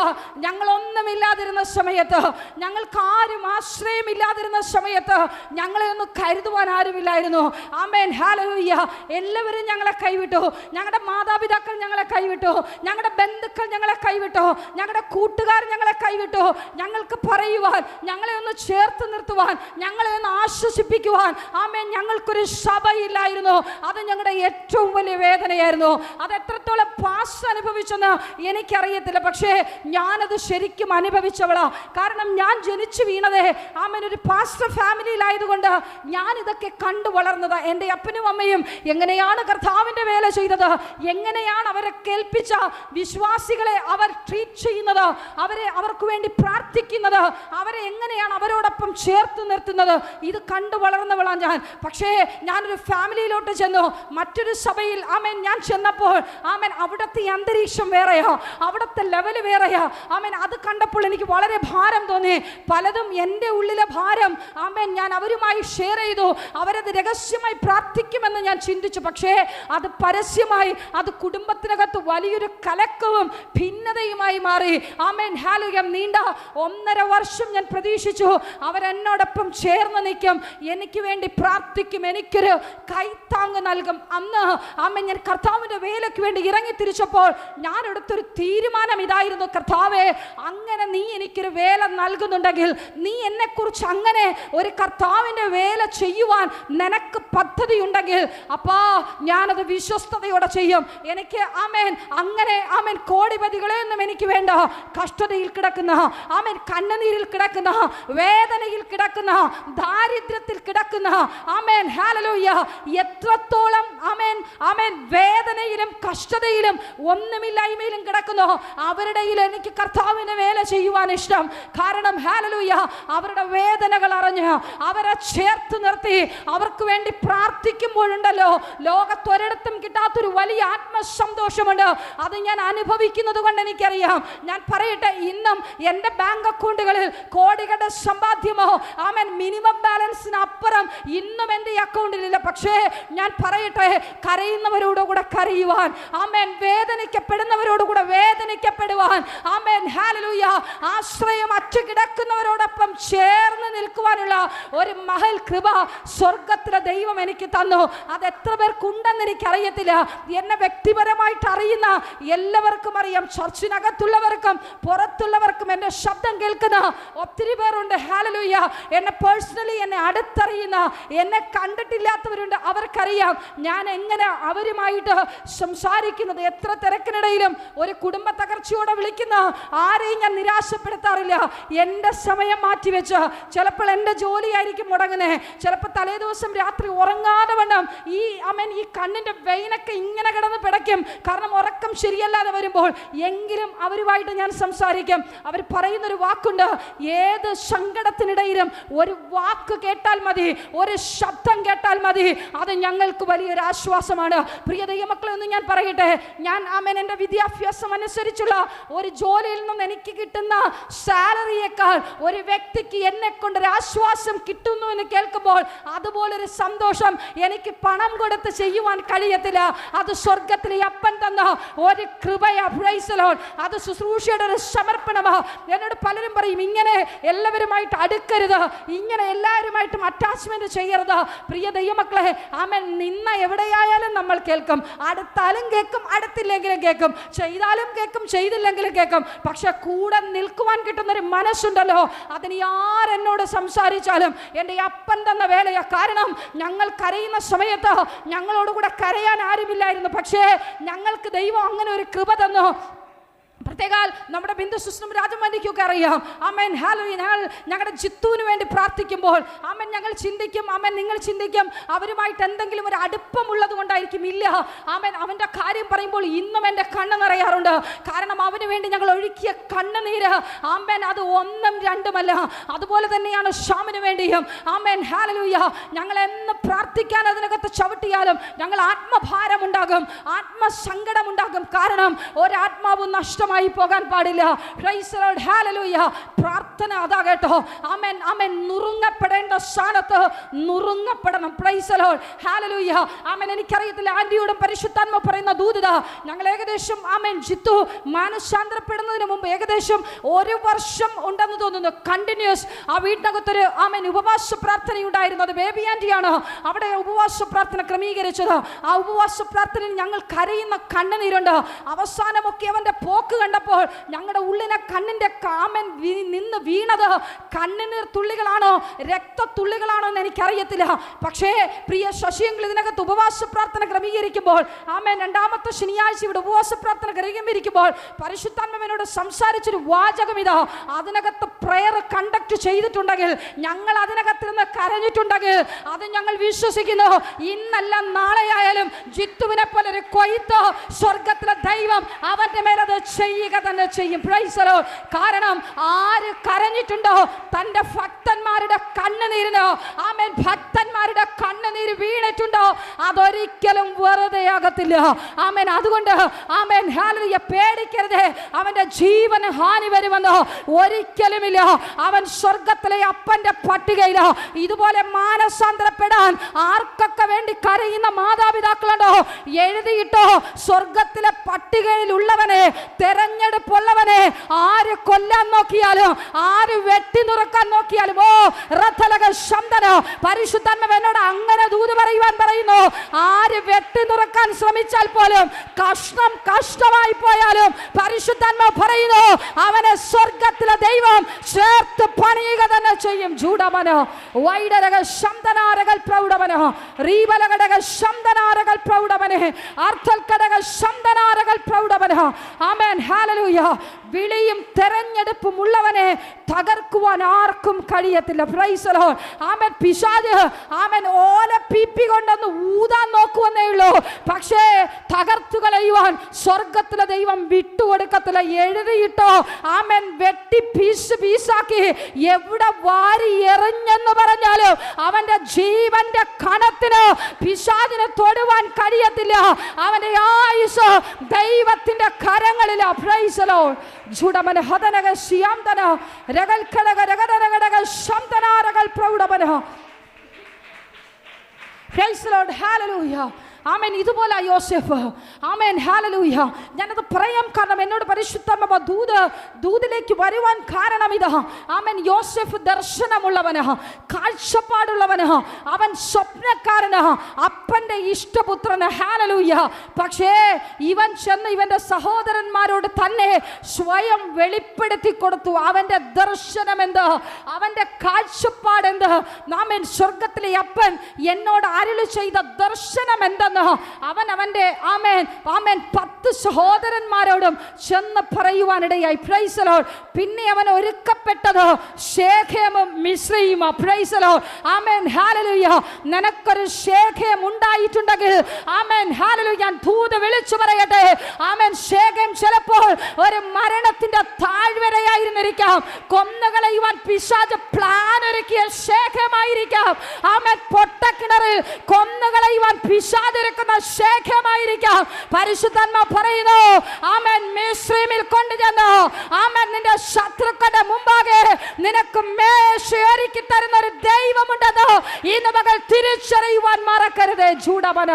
ഞങ്ങളൊന്നുമില്ലാതിരുന്ന സമയത്ത്, ഞങ്ങൾക്ക് ആരും ആശ്രയമില്ലാതിരുന്ന സമയത്ത്, ഞങ്ങളെ ഒന്ന് കരുതുവാൻ ആരുമില്ലായിരുന്നു. Amen hallelujah. എല്ലാവരും ഞങ്ങളെ കൈവിട്ടു. ഞങ്ങളുടെ മാതാപിതാക്കൾ ഞങ്ങളെ കൈവിട്ടു, ഞങ്ങളുടെ ബന്ധുക്കൾ ഞങ്ങളെ കൈവിട്ടു, ഞങ്ങളുടെ കൂട്ടുകാർ ഞങ്ങളെ കൈവിട്ടു. ഞങ്ങൾക്ക് പറയുവാൻ, ഞങ്ങളെ ഒന്ന് ചേർത്ത് നിർത്തുവാൻ, ഞങ്ങളെ ഒന്ന് ആശ്വസിപ്പിക്കുവാൻ ആമേൻ ഞങ്ങൾക്കൊരു സഭയില്ലായിരുന്നു. അത് ഞങ്ങളുടെ ഏറ്റവും വലിയ വേദനയായിരുന്നു. അത് എത്രത്തോളം പാസ് അനുഭവിച്ചെന്ന് എനിക്കറിയത്തില്ല. പക്ഷേ ഞാനത് ശരിക്കും അനുഭവിച്ചവളാ. കാരണം ഞാൻ ജനിച്ചു വീണത് ആമേൻ ഒരു പാസ്റ്റർ ഫാമിലിയിലായതുകൊണ്ട് ഞാൻ ഇതൊക്കെ കണ്ടു വളർന്നത്. എൻ്റെ അപ്പനും അമ്മയും എങ്ങനെയാണ് കർത്താവിൻ്റെ വേല ചെയ്തത്, എങ്ങനെയാണ് അവരെ കേൾപ്പിച്ച വിശ്വാസികളെ അവർ ട്രീറ്റ് ചെയ്യുന്നത്, അവർക്ക് വേണ്ടി പ്രാർത്ഥിക്കുന്നത്, അവരെ എങ്ങനെയാണ് അവരോടൊപ്പം ചേർത്ത് നിർത്തുന്നത്, ഇത് കണ്ടു വളർന്നവളാണ് ഞാൻ. പക്ഷേ ഞാനൊരു ഫാമിലിയിലോട്ട് ചെന്നു, മറ്റൊരു സഭയിൽ ആമേൻ ഞാൻ ചെന്നപ്പോൾ ആമേൻ അവിടുത്തെ അന്തരീക്ഷം വേറെയാ, അവിടുത്തെ ലെവൽ വേറെയാ. ആമേൻ അത് കണ്ടപ്പോൾ എനിക്ക് വളരെ ഭാരം തോന്നി. പലതും എൻ്റെ ഉള്ളിലെ ഭാരം ആമേൻ ഞാൻ അവരുമായി ഷെയർ ചെയ്തു. അവരത് രഹസ്യമായി പ്രാർത്ഥിക്കുമെന്ന് ഞാൻ ചിന്തിച്ചു. പക്ഷേ അത് പരസ്യമായി, അത് കുടുംബത്തിനകത്ത് വലിയൊരു കലക്കവും ഭിന്നതയുമായി മാറി. Amen hallelujah. നീണ്ട 1.5 വർഷം ഞാൻ പ്രതീക്ഷിച്ചു അവരെന്നോടൊപ്പം ചേർന്ന് നിൽക്കും, എനിക്ക് വേണ്ടി പ്രാർത്ഥിക്കും, എനിക്കൊരു കൈത്താങ്ങ് നൽകും. അന്ന് ആമേൻ ഞാൻ കർത്താവിൻ്റെ വേലയ്ക്ക് വേണ്ടി ഇറങ്ങി തിരിച്ചപ്പോൾ ഞാൻ എടുത്തൊരു തീരുമാനം ഇതായിരുന്നു: കർത്താവേ, അങ്ങനെ നീ എനിക്കൊരു വേല നൽകുന്നുണ്ടെങ്കിൽ, നീ എന്നെക്കുറിച്ച് അങ്ങനെ ഒരു കർത്താവിൻ്റെ വേല ചെയ്യുവാൻ നിനക്ക് പദ്ധതിയുണ്ടെങ്കിൽ അപ്പാ ഞാനത് വിശ്വസ്തയോടെ ചെയ്യും. എനിക്ക് ആമേൻ അങ്ങനെ ആമേൻ കോടിപതികളെയൊന്നും എനിക്ക് വേണ്ട. കഷ്ടതയിൽ കിടക്കുന്ന ആമേൻ കണ്ണുനീരിൽ കിടക്കുന്ന, വേദനയിൽ കിടക്കുന്ന, ദാരിദ്ര്യത്തിൽ കിടക്കുന്ന ആമേൻ ഹല്ലേലൂയ എത്രത്തോളം ആമേൻ ആമേൻ വേദനയിലും കഷ്ടതയിലും ഒന്നുമില്ലായ്മയിലും കിടക്കുന്നു, അവരുടെ എനിക്ക് കർത്താവിന് വേല ചെയ്യുവാൻ ഇഷ്ടം. കാരണം ഹല്ലേലൂയ അവരുടെ വേദനകൾ അറിഞ്ഞ് അവരെ ചേർത്ത് നിർത്തി അവർക്ക് വേണ്ടി പ്രാർത്ഥിക്കുമ്പോഴുണ്ടല്ലോ ലോകത്തൊരിടത്തും കിട്ടാത്തൊരു വലിയ ആത്മസന്തോഷമുണ്ട്. അത് ഞാൻ അനുഭവിക്കുന്നത് കൊണ്ട് എനിക്കറിയാം. ഞാൻ പറയട്ടെ, ഇന്നും എൻ്റെ ബാങ്ക് അക്കൗണ്ടുകളിൽ കോടികളുടെ സമ്പാദ്യമോ ആമേൻ മിനിമം ബാലൻസിന് അപ്പുറം ഇന്നും എൻ്റെ അക്കൗണ്ടിലില്ല. പക്ഷേ ഞാൻ പറയട്ടെ, കരയുന്നവരോടുകൂടെ കരയുവാൻ, ആമേൻ വേദനിക്കപ്പെടുന്നവരോടുകൂടെ വേദനിക്കപ്പെടുവാൻ, ആമേൻ ഹല്ലേലൂയ ആശ്രയം അറ്റുകിടക്കുന്നവരോടൊപ്പം ചേർന്ന് നിൽക്കുവാനുള്ള ഒരു മഹൽ കൃപ സ്വർഗത്തിലെ ദൈവം എനിക്ക് തന്നു. അത് എത്ര പേർക്കുണ്ടെന്ന് എനിക്കറിയത്തില്ല. എന്നെ വ്യക്തിപരമായിട്ട് അറിയുന്ന എല്ലാവർക്കും അറിയാം. ചർച്ചിനകത്തുള്ളവർക്കും പുറത്തുള്ളവർക്കും എൻ്റെ ശബ്ദം കേൾക്കുന്ന ഒത്തിരി പേരുണ്ട്. ഹല്ലേലൂയ. എന്നെ പേഴ്സണലി എന്നെ അടുത്തറിയുന്ന, എന്നെ കണ്ടിട്ടില്ലാത്തവരുണ്ട്. അവർക്കറിയാം ഞാൻ എങ്ങനെ അവരുമായിട്ട് സംസാരിക്കുന്നത്. എത്ര തിരക്കിനിടയിലും ഒരു കുടുംബ തകർച്ചയോടെ വിളിക്കുന്ന ആരെയും ഞാൻ നിരാശപ്പെടുത്താറില്ല. എൻ്റെ സമയം മാറ്റിവെച്ച്, ചിലപ്പോൾ എൻ്റെ ജോലിയായിരിക്കും മുടങ്ങുന്നത്, ചിലപ്പോൾ തലേദിവസം രാത്രി ഉറങ്ങാതെ വണ്ണം ഈ കണ്ണിൻ്റെ വെയിനൊക്കെ ഇങ്ങനെ കിടന്ന് പിടയ്ക്കും. കാരണം ഉറക്കം ശരിയല്ലാതെ വരുമ്പോൾ എങ്കിലും അവരുമായിട്ട് ഞാൻ സംസാരിക്കും. അവർ പറയുന്നൊരു വാക്കുണ്ട്: ഏത് സങ്കടത്തിനിടയിലും ഒരു വാക്ക് കേട്ടാൽ മതി, ഒരു ശബ്ദം കേട്ടാൽ മതി, അത് ഞങ്ങൾക്ക് വലിയൊരു ആശ്വാസമാണ്. പ്രിയ ദൈവമക്കളെ, ഒന്ന് ഞാൻ പറയട്ടെ, ഞാൻ ആമേൻ എൻ്റെ വിദ്യാഭ്യാസം അനുസരിച്ചുള്ള ഒരു ജോലിയിൽ നിന്ന് എനിക്ക് കിട്ടുന്ന സാലറിയേക്കാൾ ഒരു വ്യക്തിക്ക് എന്നെ കൊണ്ടൊരു ആശ്വാസം കിട്ടുന്നു എന്ന് കേൾക്കുമ്പോൾ അതുപോലൊരു സന്തോഷം എനിക്ക് പണം കൊടുത്ത് ചെയ്യുവാൻ കഴിയത്തില്ല. അത് സ്വർഗത്തിലെ അപ്പൻ തന്ന ഒരു കൃപയാ. Praise the Lord. അത് ശുശ്രൂഷയുടെ ഒരു സമർപ്പണമാ. എന്നോട് പലരും പറയും, ഇങ്ങനെ എല്ലാവരുമായിട്ട് അടുക്കരുത്, ഇങ്ങനെ എല്ലാവരുമായിട്ടും അറ്റാച്ച്മെന്റ് ചെയ്യരുത്. പ്രിയ ദൈവമക്കളെ, ആമേൻ നിന്ന എവിടെയായാലും നമ്മൾ കേൾക്കും. അടുത്താലും കേൾക്കും, അടുത്തില്ലെങ്കിലും കേൾക്കും, ചെയ്താലും കേൾക്കും, ചെയ്തില്ലെങ്കിലും കേൾക്കും. പക്ഷെ കൂടെ നിൽക്കുവാൻ കിട്ടുന്നൊരു മനസ്സുണ്ടല്ലോ, അതിന് ആരെന്നോട് സംസാരിച്ചാലും എൻ്റെ അപ്പൻ തന്ന വേലയാ. കാരണം ഞങ്ങൾ കരയുന്ന സമയത്ത് ഞങ്ങളോടുകൂടെ കരയാൻ ആരുമില്ലായിരുന്നു. പക്ഷേ ഞങ്ങൾക്ക് ദൈവം അങ്ങനെ ഒരു കൃപ തന്നു. പ്രത്യേകാൽ നമ്മുടെ ബിന്ദു സിസ്റ്റം രാജമാനിക്കൊക്കെ അറിയാം. Amen hallelujah. ഞങ്ങളുടെ ജിത്തുവിന് വേണ്ടി പ്രാർത്ഥിക്കുമ്പോൾ ആമേൻ ഞങ്ങൾ ചിന്തിക്കും, ആമേൻ നിങ്ങൾ ചിന്തിക്കും, അവരുമായിട്ട് എന്തെങ്കിലും ഒരു അടുപ്പമുള്ളത് കൊണ്ടായിരിക്കും. ഇല്ല, ആമേൻ അവൻ്റെ കാര്യം പറയുമ്പോൾ ഇന്നും എൻ്റെ കണ്ണ് നിറയാറുണ്ട്. കാരണം അവന് വേണ്ടി ഞങ്ങൾ ഒഴുക്കിയ കണ്ണുനീര് ആമേൻ അത് 1ഉം 2ഉമല്ല. അതുപോലെ തന്നെയാണ് ഷാമിന് വേണ്ടിയും. Amen hallelujah. ഞങ്ങൾ എന്ന് പ്രാർത്ഥിക്കാൻ അതിനകത്ത് ചവിട്ടിയാലും ഞങ്ങൾ ആത്മഭാരമുണ്ടാകും, ആത്മസങ്കടമുണ്ടാകും. കാരണം ഒരാത്മാവും നഷ്ടമായി പോകാൻ പാടില്ല. Praise the Lord. ഹല്ലേലൂയ. പ്രാർത്ഥന അതാ കേട്ടോ. ആമേൻ ആമേൻ. നുറുങ്ങപ്പെടേണ്ട സ്ഥാനത്ത് നുറുങ്ങപ്പെടണം. Praise the Lord. ഹല്ലേലൂയ. ആമേൻ. എനിക്കറിയത്തില്ല സമയത്തിൽ ആന്റിയോടും പരിശുദ്ധാത്മ പറയുന്ന ദൂതത, ഞങ്ങൾ ഏകദേശം ജിത്തു മാനസാന്തരപ്പെടുന്നതിന് മുമ്പ് ഏകദേശം 1 വർഷം ഉണ്ടെന്ന് തോന്നുന്നു കണ്ടിന്യൂസ് ആ വീട്ടിനകത്തൊരു ഉപവാസ പ്രാർത്ഥനയുണ്ടായിരുന്നു. അത് ബേബി ആന്റിയാണ് അവിടെ ഉപവാസ പ്രാർത്ഥന ക്രമീകരിച്ചത്. ആ ഉപവാസ പ്രാർത്ഥനയിൽ ഞങ്ങൾ കരയുന്ന കണ്ണുനീരുണ്ട്. അവസാനമൊക്കെ അവന്റെ പോക്ക് കണ്ടപ്പോൾ ഞങ്ങളുടെ ഉള്ളിനെ കണ്ണിന്റെ നിന്ന് വീണത് കണ്ണുനീർ തുള്ളികളാണോ രക്തത്തുള്ളികളാണോ എന്ന് എനിക്കറിയത്തില്ല. പക്ഷേ പ്രിയ ശശിയെങ്കിൽ ഇതിനകത്ത് ഉപവാസ പ്രാർത്ഥന ക്രമീകരിക്കുമ്പോൾ രണ്ടാമത്തെ ശനിയാഴ്ച ഇവിടെ ഉപവാസ പ്രാർത്ഥന ക്രമീകരിക്കുമ്പോൾ പരിശുദ്ധാത്മാവിനോട് സംസാരിച്ചൊരു വാചകം ഇതാ, അതിനകത്ത് പ്രയർ കണ്ടക്ട് ചെയ്തിട്ടുണ്ടെങ്കിൽ, ഞങ്ങൾ അതിനകത്ത് നിന്ന് കരഞ്ഞിട്ടുണ്ടെങ്കിൽ അത് ഞങ്ങൾ വിശ്വസിക്കുന്നു. ഇന്നല്ല നാളെയായാലും ജിത്തുവിനെ പോലെ ഒരു കൊയ്ത്ത് സ്വർഗത്തിലെ ദൈവം അവന്റെ മേലത് ചെയ്യുക തന്നെ ചെയ്യും. Price the Lord. കാരണം ആര് കരഞ്ഞിട്ടുണ്ടോ തന്റെ ഭക്തന്മാരുടെ കണ്ണുനീരിന് ഭക്തന്മാരുടെ കണ്ണുനീര് വീണിട്ടുണ്ടോ അതൊരിക്കലും വെറുതെ ആകത്തില്ല. അതുകൊണ്ട് ഹല്ലേലൂയ, പേടിക്കരുത്. അവന്റെ ജീവന് ഹാനി വരുമെന്നോ ഒരിക്കലുമില്ല. അവൻ സ്വർഗത്തിലെ അപ്പന്റെ പട്ടികയില. ഇതുപോലെ മാനസാന്തരപ്പെടാൻ ആർക്കൊക്കെ വേണ്ടി കരയുന്ന മാതാപിതാക്കളുണ്ടോ എഴുതിയിട്ടോ, സ്വർഗത്തിലെ പട്ടികയിലുള്ളവനെ, തെരഞ്ഞെടുപ്പുള്ളവനെ ആര് കൊല്ലാൻ നോക്കിയാലും, ആര് വെട്ടി നുറുക്കാൻ നോക്കിയാലും, പരിശുദ്ധാത്മാവ് എന്നോട് അങ്ങനെ ദൂത് പറയുവാൻ പറയുന്നു. ആര് വെട്ടി നുറുക്കാൻ ശ്രമിച്ചാൽ പോലും, കഷ്ടമായി പോയാലും പരിശുദ്ധാത്മാവ് പറയുന്നു അവനെ സ്വർഗത്തിലെ ദൈവം ചേർത്ത് പണിയുക തന്നെ ചെയ്യും. ജൂഡമനോ വൈഡരക ശബ്ദനാരകൾ പ്രൗഢമനോ റീബലകടക ശബ്ദനാരകൾ പ്രൗഢമനെ അർത്ഥൽക്കടക ശബ്ദനാരകൾ പ്രൗഢമനോ. ആമേൻ, ഹല്ലേലൂയ. വിളിയും തെരഞ്ഞെടുപ്പും ഉള്ളവനെ തകർക്കുവാൻ ആർക്കും കഴിയത്തില്ല. Praise the Lord. ആമേൻ. പിശാച് ഓല പീപ്പി കൊണ്ടൊന്ന് ഊതാൻ നോക്കുവന്നേ ഉള്ളൂ. പക്ഷേ തകർത്തു കളയുവാൻ സ്വർഗത്തിലെ ദൈവം വിട്ടുകൊടുക്കത്തില്ല. എഴുതിയിട്ടോ വെട്ടി പീസാക്കി എവിടെ വാരി എറിഞ്ഞെന്ന് പറഞ്ഞാലും അവന്റെ ജീവന്റെ കണത്തിന് പിശാചിനെ തൊടുവാൻ കഴിയത്തില്ല. അവന്റെ ആയുസ് ദൈവത്തിന്റെ കരങ്ങളിലാ. Praise the Lord. ജുഡമന ഹദനക ശിയാംതന രഗൽഖടക രഗദരഗടക ശംതനാരകൾ പ്രൗഢമന. Praise the Lord. ഹല്ലേലൂയ. ആമേൻ. ഇതുപോലെ യോസേഫ്. ആമേൻ, ഹല്ലേലൂയ. ഞാനത് പറയാം കാരണം എന്നോട് പരിശുദ്ധാത്മാവ് ദൂതിലേക്ക് വരുവാൻ കാരണം ഇതാ. ആമേൻ. യോസേഫ് ദർശനമുള്ളവന്, കാഴ്ചപ്പാടുള്ളവന്, അവൻ സ്വപ്നക്കാരന്, അപ്പന്റെ ഇഷ്ടപുത്രന്. ഹല്ലേലൂയ. പക്ഷേ ഇവൻ ചെന്ന് ഇവന്റെ സഹോദരന്മാരോട് തന്നെ സ്വയം വെളിപ്പെടുത്തി കൊടുത്തു. അവന്റെ ദർശനം എന്ത്, അവന്റെ കാഴ്ചപ്പാട് എന്ത്. ആമേൻ. സ്വർഗത്തിലെ അപ്പൻ എന്നോട് അരുളി ചെയ്ത ദർശനം എന്ത് അവന്റെ 10 സഹോദരന്മാരോടും ചെന്ന് പറയുവാനിടയായി. Price the Lord. പിന്നെ അവൻ ഒരുക്കപ്പെട്ടത് ശേഖേമും മിസ്രയീമും. Praise the Lord. ആമേൻ, ഹല്ലേലൂയ. നിനക്കൊരു ശേഖേം ഉണ്ടായിട്ടുണ്ടെങ്കിൽ, ആമേൻ, ഹല്ലേലൂയ, ഞാൻ ദൂത് വിളിച്ചു പറയട്ടെ. ആമേൻ. ശേഖേം ചിലപ്പോൾ ഒരു മരണത്തിന്റെ താഴ്വരയായിരുന്നിരിക്കാം. കൊന്നുകളയുവാൻ പിശാച് പ്ലാൻ ഒരുക്കിയ ശേഖേമായിരിക്കാം. ആമേൻ. പൊട്ടക്കിണറിൽ കൊന്നുകളയുവാൻ പിശാച് ശേഖമായിരിക്കാം. പരിശുദ്ധാത്മാവ് പറയുന്നു, ആമേൻ, മിസ്രയീമിൽ കൊണ്ടുചെന്ന് ആമേൻ നിന്റെ ശത്രുക്കളുടെ മുമ്പാകെ നിനക്ക് മേശ ഒരുക്കി തരുന്ന ഒരു ദൈവമുണ്ടെന്ന് ഇന്ന് മകൾ തിരിച്ചറിയുവാൻ മറക്കരുത്. ജൂഡമന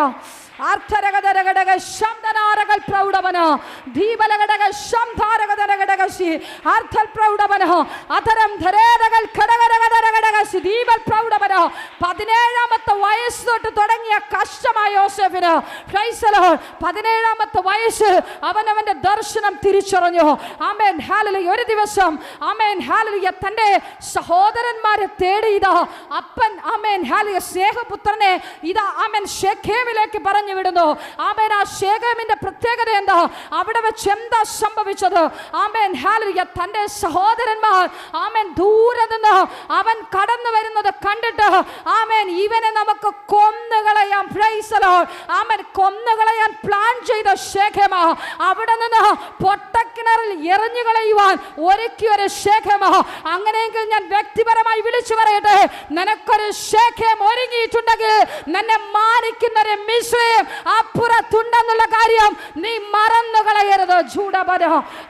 അർത്ഥരകടക ശബ്ദനാരകൾ പ്രൗഢമന ദീപലകടക ശംധാരകടകടകസി അർത്ഥൽ പ്രൗഢമന അധരം ധരേരകൾ ഘടകടകടകടകസി ദീപൽ പ്രൗഢമന. 17ാമത്തെ വയസ്സ് തൊട്ട് തുടങ്ങിയ കഷ്ടമായ യോസേഫിന്, പ്രൈസ് ദി ലോർഡ്, 17ാമത്തെ വയസ്സ് അവനവന്റെ ദർശനം തിരിച്ചറിഞ്ഞു. ആമേൻ, ഹല്ലേലൂയ. ഒരു ദിവസം ആമേൻ, ഹല്ലേലൂയ, തന്റെ സഹോദരന്മാരെ തേടി ഇതാ അപ്പൻ, ആമേൻ, ഹല്ലേലൂയ, സ്നേഹപുത്രനെ ഇതാ ആമേൻ ശെഖേമിലേക്ക് പറഞ്ഞു വിടുന്നു. ആമേൻ. ആ ശെഖേമിന്റെ പ്രത്യേകത എന്താ, അവിടെ വെച്ച് എന്താ സംഭവിച്ചത്? ആമേൻ, ഹല്ലേലൂയ, തന്റെ സഹോദരന്മാർ ആമേൻ ദൂരെ നിന്ന് അവൻ കടന്നു വരുന്നത് കണ്ടിട്ട്, ആമേൻ, ഇവനെ നമുക്ക് കൊന്നുകളയാം. Praise the Lord. ആമേൻ. കൊന്നുകളയാൻ പ്ലാൻ ചെയ്ത ശെഖേമ അവിടെ നിന്ന് പൊട്ടക്കിണറിൽ എറിഞ്ഞു കളയുവാൻ ഒരുക്കിയൊരു ശെഖേമ. അങ്ങനെയെങ്കിൽ ഞാൻ വ്യക്തിപരമായി വിളിച്ചു പറയട്ടെ, നിനക്കൊരു ശെഖേം ഒരുങ്ങിയിട്ടുണ്ടെങ്കിൽ നിന്നെ മാനിക്കുന്നൊരു മിസ്രയീം അപ്പുറത്തുണ്ടെന്നുള്ള കാര്യം നീ മറന്നു കളയരുത്. ജൂഡബന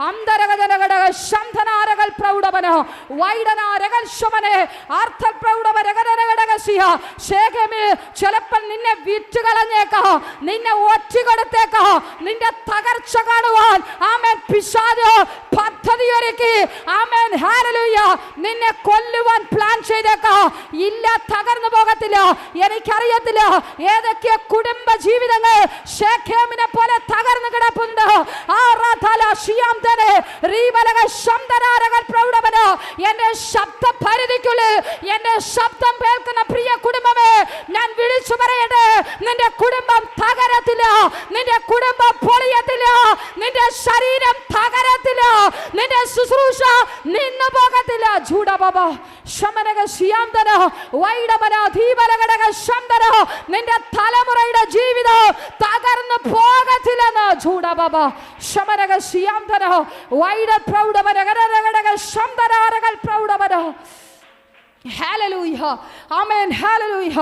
അന്തരകജനകടക ശംധനാരകൾ പ്രൗഢമന വൈഡനാരകൾ ശമനെ അർത്ഥൽ പ്രൗഢമരകടകടകസിയ. ശേഖേമിൽ ചിലപ്പോൾ നിന്നെ വിറ്റുകളഞ്ഞ കളഞ്ഞേക്കാ, നിന്നെ ഒറ്റുകൊടുത്തേക്കാ, നിന്റെ തകർച്ച കാണുവാൻ ആമേൻ പിശാച് പദ്ധതിയൊരുക്കി. ആമേൻ ഹല്ലേലൂയ. നിന്നെ കൊല്ലുവാൻ പ്ലാൻ ചെയ്തേക്കാ. ഇല്ല, തകർന്നു പോകത്തില്ല. എനിക്കറിയത്തില്ല ഏതൊക്കെ കുടുംബ ജീവിതങ്ങൾ ശേഖേമിനെ പോലെ തകർന്നു കിടപ്പുണ്ട്. എന്റെ ശബ്ദ പരിധിക്കുള്ളിൽ എന്റെ ശബ്ദം കേൾക്കുന്ന പ്രിയ കുടുംബമേ, ഞാൻ വിളിച്ചു പറയട്ടെ, നിന്റെ കുടുംബം തകരത്തില്ല, നിന്റെ കുടുംബം പൊളിയത്തില്ല, നിന്റെ ശരീരം തകരത്തില്ല, നിന്റെ ശുശ്രൂഷ നിന്നു പോകത്തില്ല. ജൂഡബബ ശമനക ശിയാന്തന വൈഡബന ധീബലഘടക ശന്തന, നിന്റെ തലമുറയുടെ ജീവിതം തകർന്നു പോകത്തില്ലെന്ന്. ജൂഡബബ ശമനക ശിയാന്തന വൈഡ പ്രൗഢവന ഘടക ശന്തനാരകൾ പ്രൗഢവന. ഹല്ലേലൂയ, ആമേൻ, ഹല്ലേലൂയ.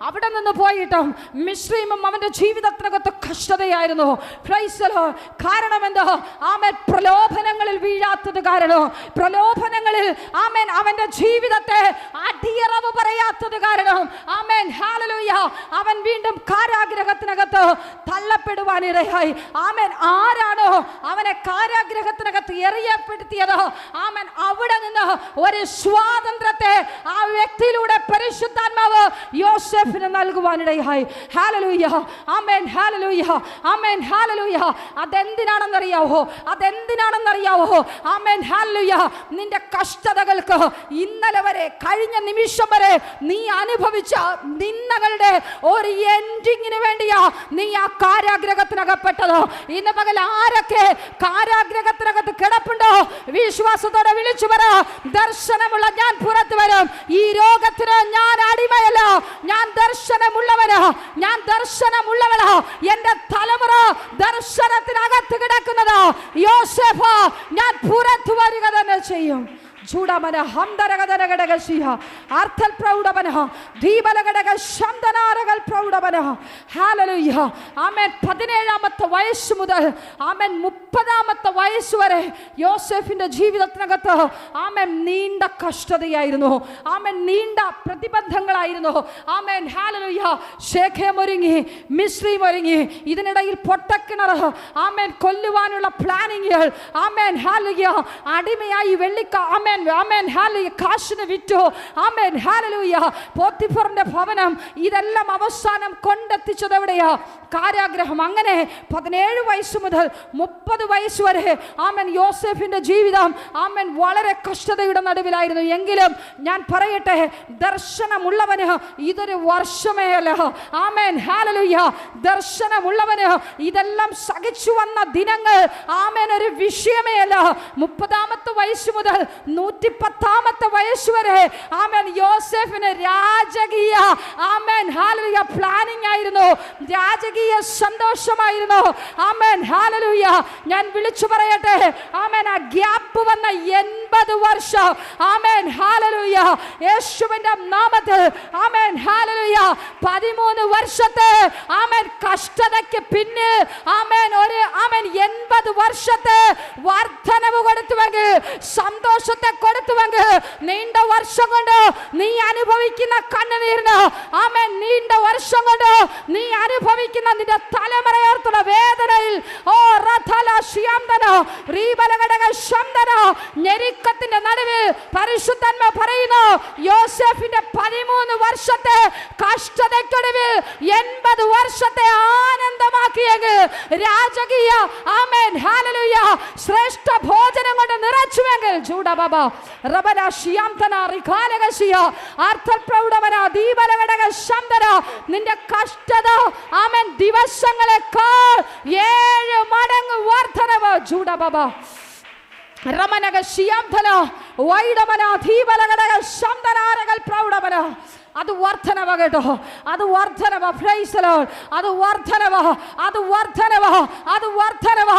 അവിടെ നിന്ന് പോയിട്ട് മിശ്രീമും അവന്റെ ജീവിതത്തിനകത്ത് കഷ്ടതയായിരുന്നു. Praise the Lord. കാരണം എന്താ? ആമേൻ, പ്രലോഭനങ്ങളിൽ വീഴാത്തത് കാരണം, പ്രലോഭനങ്ങളിൽ ആമേൻ അവന്റെ ജീവിതത്തെ അടിയറവ് പറയാത്തത് കാരണം, ആമേൻ, ഹല്ലേലൂയ, അവൻ വീണ്ടും കാരാഗ്രഹത്തിനകത്ത് തള്ളപ്പെടുവാനിടയായി. ആമേൻ, ആരാണോ അവനെ കാരാഗ്രഹത്തിനകത്ത് എറിയപ്പെടുത്തിയത്, ആമേൻ, അവിടെ നിന്ന് ഒരു സ്വാതന്ത്ര്യത്തെ ആ വ്യക്തിയിലൂടെ പരിശുദ്ധാത്മാവ് യോസേഫിന് നൽകുവാനിടയായി. ഹല്ലേലൂയ, ആമേൻ, ഹല്ലേലൂയ, ആമേൻ, ഹല്ലേലൂയ. അതെന്തിനാണെന്നറിയാവോ? അതെന്തിനാണെന്നറിയാവോ? ആമേൻ, ഹല്ലേലൂയ. നിന്റെ കഷ്ടതകൾക്ക് ഇന്നലെ വരെ, കഴിഞ്ഞ നിമിഷം വരെ നീ അനുഭവിച്ച നിന്ദകളുടെ ഒരു എൻഡിങ്ങിന് വേണ്ടിയാ നീ ആ കാരാഗ്രഹത്തിനകപ്പെട്ടത്. ഇന്ന് പകൽ ആരൊക്കെ കാരാഗ്രഹത്തിനകത്ത് കിടപ്പുണ്ടോ, വിശ്വാസത്തോടെ വിളിച്ചു പറ, ദർശനമുള്ള ഞാൻ പുറത്തു വരും. ഈ രോഗത്തിന് ഞാൻ അടിമയല്ല, ഞാൻ ദർശനമുള്ളവനാ, ഞാൻ ദർശനമുള്ളവനാ. എന്റെ തലമുറ ദർശനത്തിനകത്ത് കിടക്കുന്നത്. യോസേഫ, ഞാൻ പുറത്തു വരിക തന്നെ ചെയ്യും. ചൂടമന ഹംദരഗദരഗടകശിയ അർത്ഥൽ പ്രൗഢമന ദീപലഗടക ശബ്ദനാരകൾ പ്രൗഢമന. ഹല്ലേലൂയ, ആമേൻ. 17ാമത്തെ വയസ്സ് മുതൽ ആമേൻ 30ാമത്തെ വയസ്സ് വരെ യോസേഫിന്റെ ജീവിതത്തിനകത്ത് ആമേൻ നീണ്ട കഷ്ടതയായിരുന്നു. ആമേൻ, നീണ്ട പ്രതിബന്ധങ്ങളായിരുന്നു. ആമേൻ, ഹല്ലേലൂയ. ശേഖേം ഒരുങ്ങി, മിസ്രയീം ഒരുങ്ങി, ഇതിനിടയിൽ പൊട്ടക്കിണർ, ആമേൻ, കൊല്ലുവാനുള്ള പ്ലാനിങ്ങുകൾ, ആമേൻ, ഹല്ലേലൂയ. അടിമയായി വെള്ളിക്ക, ആമേൻ, ആമേൻ, ഹല്ലേലൂയ, കാശിന് വിറ്റു. ആമേൻ, ഹല്ലേലൂയ. പോത്തിഫറിന്റെ ഭവനം, ഇതെല്ലാം അവസാനം കൊണ്ടെത്തിച്ചത് എവിടെയാ? കാരാഗ്രഹം. അങ്ങനെ 17 വയസ്സ് മുതൽ 30 വയസ്സ് വരെ ആമേൻ യോസേഫിന്റെ ജീവിതം ആമേൻ വളരെ കഷ്ടതയുടെ നടുവിലായിരുന്നു. എങ്കിലും ഞാൻ പറയട്ടെ, ദർശനമുള്ളവന് ഇതൊരു വർഷമേ അല്ല. ആമേൻ, ഹല്ലേലൂയ. ദർശനമുള്ളവന് ഇതെല്ലാം സഹിച്ചു വന്ന ദിനങ്ങൾ ആമേൻ ഒരു വിഷയമേ അല്ല. 30ാമത്തെ വയസ്സ് മുതൽ 110ാമത്തെ വയസ്സ് വരെ ആമേൻ യോസേഫിന് രാജകീയ ആമേൻ, ഹല്ലേലൂയ, പ്ലാനിംഗ് ആയിരുന്നു, രാജകീയ സന്തോഷമായിരുന്നു. ആമേൻ, ഹല്ലേലൂയ. ഞാൻ വിളിച്ചു പറയട്ടെ, ആമേൻ, ആ ഗ്യാപ്പ് വന്ന 80 വർഷം, ആമേൻ, ഹല്ലേലൂയ, യേശുവിന്റെ നാമത്തിൽ, ആമേൻ, ഹല്ലേലൂയ, 13 വർഷത്തെ ആമേൻ കഷ്ടതയ്ക്ക് പിന്നെ ആമേൻ ഒരു ആമേൻ 80 വർഷത്തെ വർധനവ് കൊടുത്തുവെങ്കിൽ, സന്തോഷത്തെ കൊടുത്തുവെങ്കിൽ, നീണ്ട വർഷം കൊണ്ട് നീ അനുഭവിക്കുന്ന കണ്ണുനീരിന്, ആമേൻ, നീണ്ട വർഷം കൊണ്ട് നീ അനുഭവിക്കുന്ന നിന്റെ തലമുറയോർത്തുള്ള വേദനയിൽ, ഓ റഥല ശിയാന്തന റീബലഘടക ശബ്ദന ഞെരുക്കത്തിന്റെ നടുവിൽ പരിശുദ്ധാത്മാവ് പറയുന്നു, യോസേഫിന്റെ 13 വർഷത്തെ കഷ്ടതയ്ക്കൊടുവിൽ 80 വർഷത്തെ ആനന്ദമാക്കിയെങ്കിൽ, രാജകീയ ആമേൻ, ഹല്ലേലൂയ, ശ്രേഷ്ഠ ഭോജനം കൊണ്ട് നിറച്ചുവെങ്കിൽ, ജൂഡബബ റബന ശിയാന്തന റിഖാലകശിയ അർത്ഥൽ പ്രൗഢവന ദീപലഘടക ശബ്ദന, നിന്റെ കഷ്ടത ആമേൻ ദിവസങ്ങളെക്കാൾ 7 മടങ്ങ് വർധനവ്. ജൂഡബബ റമനക ശിയാന്തന വൈഡമന ദീപലഘടക ശബ്ദനാരകൾ പ്രൗഢവന. അത് വർധനവ കേട്ടോ, അത് വർധനവ. Price the Lord. അത് വർധനവ, അത് വർധനവ, അത് വർധനവ.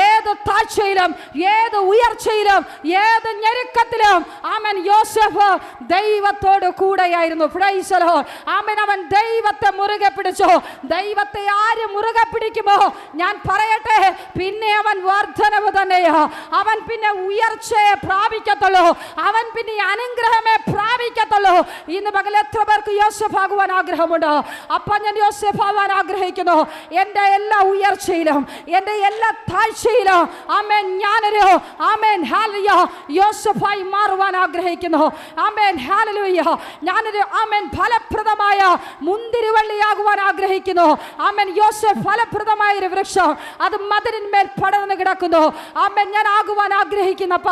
ഏത് താഴ്ചയിലും, ഏത് ഉയർച്ചയിലും, ഏത് ഞെരുക്കത്തിലും ആമേൻ യോസേഫ് ദൈവത്തോട് കൂടെയായിരുന്നു. Praise the Lord. ആമേൻ. അവൻ ദൈവത്തെ മുറുകെ പിടിച്ചു. ദൈവത്തെ ആര് മുറുകെ പിടിക്കുമോ, ഞാൻ പറയട്ടെ, പിന്നെ അവൻ വർധനവ് തന്നെയാ. അവൻ പിന്നെ ഉയർച്ചയെ പ്രാപിക്കത്തുള്ളൂ, അവൻ പിന്നെ അനുഗ്രഹമേ പ്രാപിക്കത്തുള്ളൂ. ഇന്ന് പകൽ എത്ര പേർക്ക് യോസേഫ് ആകുവാൻ ആഗ്രഹമുണ്ട്? അപ്പ ഞാൻ യോസേഫ് ആവാൻ ആഗ്രഹിക്കുന്നു. എൻ്റെ എല്ലാ ഉയർച്ചയിലും എൻ്റെ എല്ലാ താഴ്ചയിലും ആമേൻ ഞാനൊരു ആമേൻ ഹല്ലേലൂയ യോസേഫായി മാറുവാൻ ആഗ്രഹിക്കുന്നു. Amen hallelujah. ഞാനൊരു ആമേൻ ഫലപ്രദമായ മുന്തിരിവള്ളിയാകുവാൻ ആഗ്രഹിക്കുന്നു. ആമേൻ യോസേഫ് ഫലപ്രദമായ ഒരു വൃക്ഷം, അത് മതിലിന്മേൽ പടർന്നു കിടക്കുന്നു. ആമേൻ ഞാൻ ആകുവാൻ ആഗ്രഹിക്കുന്നപ്പ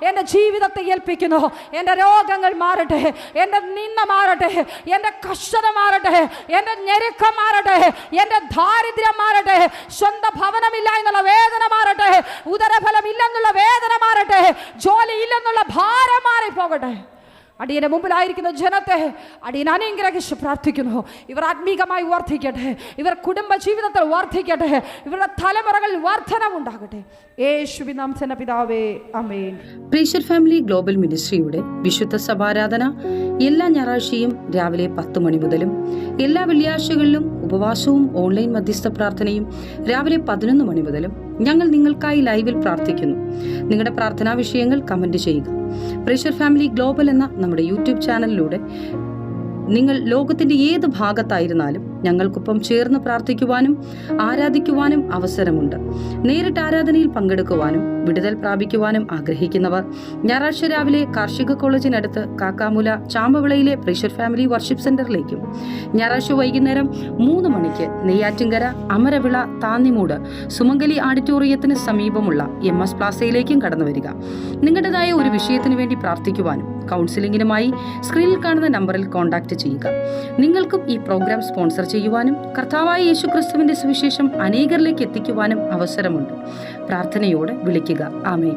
എൻ്റെ ജീവിതത്തെ ഏൽപ്പിക്കുന്നു. എൻ്റെ രോഗങ്ങൾ മാറട്ടെ, എൻ്റെ നിന്ന മാറട്ടെ, എൻ്റെ കഷ്ടത മാറട്ടെ, എൻ്റെ ഞെരുക്കം മാറട്ടെ, എൻ്റെ ദാരിദ്ര്യം മാറട്ടെ, സ്വന്തം ഭവനമില്ല എന്നുള്ള വേദന മാറട്ടെ, ഉദരഫലം ഇല്ലെന്നുള്ള വേദന മാറട്ടെ, ജോലി ഇല്ലെന്നുള്ള ഭാരം മാറിപ്പോകട്ടെ. അടിയന്റെ മുമ്പിലായിരിക്കുന്ന ജനത്തെ അടിയൻ അനുഗ്രഹിച്ച് പ്രാർത്ഥിക്കുന്നു. ഇവർ ആത്മീകമായി വർദ്ധിക്കട്ടെ, ഇവർ കുടുംബ ജീവിതത്തിൽ വർദ്ധിക്കട്ടെ, ഇവരുടെ തലമുറകളിൽ വർധനവുണ്ടാകട്ടെ. യേശുവിൻ നാമത്തിൽ പിതാവേ, ആമേൻ. പ്രീഷർ ഫാമിലി ഗ്ലോബൽ മിനിസ്ട്രിയുടെ വിശുദ്ധ സഭാരാധന എല്ലാ ഞായറാഴ്ചയും രാവിലെ 10 മണി മുതലും എല്ലാ വെള്ളിയാഴ്ചകളിലും ഉപവാസവും ഓൺലൈൻ മധ്യസ്ഥ പ്രാർത്ഥനയും രാവിലെ 11 മണി മുതലും ഞങ്ങൾ നിങ്ങൾക്കായി ലൈവിൽ പ്രാർത്ഥിക്കുന്നു. നിങ്ങളുടെ പ്രാർത്ഥനാ വിഷയങ്ങൾ കമന്റ് ചെയ്യുക. പ്രീഷർ ഫാമിലി ഗ്ലോബൽ എന്ന നമ്മുടെ യൂട്യൂബ് ചാനലിലൂടെ നിങ്ങൾ ലോകത്തിന്റെ ഏത് ഭാഗത്തായിരുന്നാലും ഞങ്ങൾക്കൊപ്പം ചേർന്ന് പ്രാർത്ഥിക്കുവാനും ആരാധിക്കുവാനും അവസരമുണ്ട്. നേരിട്ട് ആരാധനയിൽ പങ്കെടുക്കുവാനും വിടുതൽ പ്രാപിക്കുവാനും ആഗ്രഹിക്കുന്നവർ ഞായറാഴ്ച രാവിലെ കാർഷിക കോളേജിനടുത്ത് കാക്കാമുല ചാമ്പവിളയിലെ പ്രീഷർ ഫാമിലി വർഷിപ്പ് സെന്ററിലേക്കും ഞായറാഴ്ച വൈകുന്നേരം 3 മണിക്ക് നെയ്യാറ്റിൻകര അമരവിള താന്നിമൂട് സുമംഗലി ഓഡിറ്റോറിയത്തിന് സമീപമുള്ള MS പ്ലാസയിലേക്കും കടന്നു വരിക. നിങ്ങളുടേതായ ഒരു വിഷയത്തിനു വേണ്ടി പ്രാർത്ഥിക്കുവാനും കൗൺസിലിംഗിനുമായി സ്ക്രീനിൽ കാണുന്ന നമ്പറിൽ കോൺടാക്ട് ചെയ്യുക. നിങ്ങൾക്കും ഈ പ്രോഗ്രാം സ്പോൺസർ ചെയ്യുവാനും കർത്താവായ യേശുക്രിസ്തുവിന്റെ സുവിശേഷം അനേകരിലേക്ക് എത്തിക്കുവാനും അവസരമുണ്ട്. പ്രാർത്ഥനയോടെ വിളിക്കുക. ആമേൻ.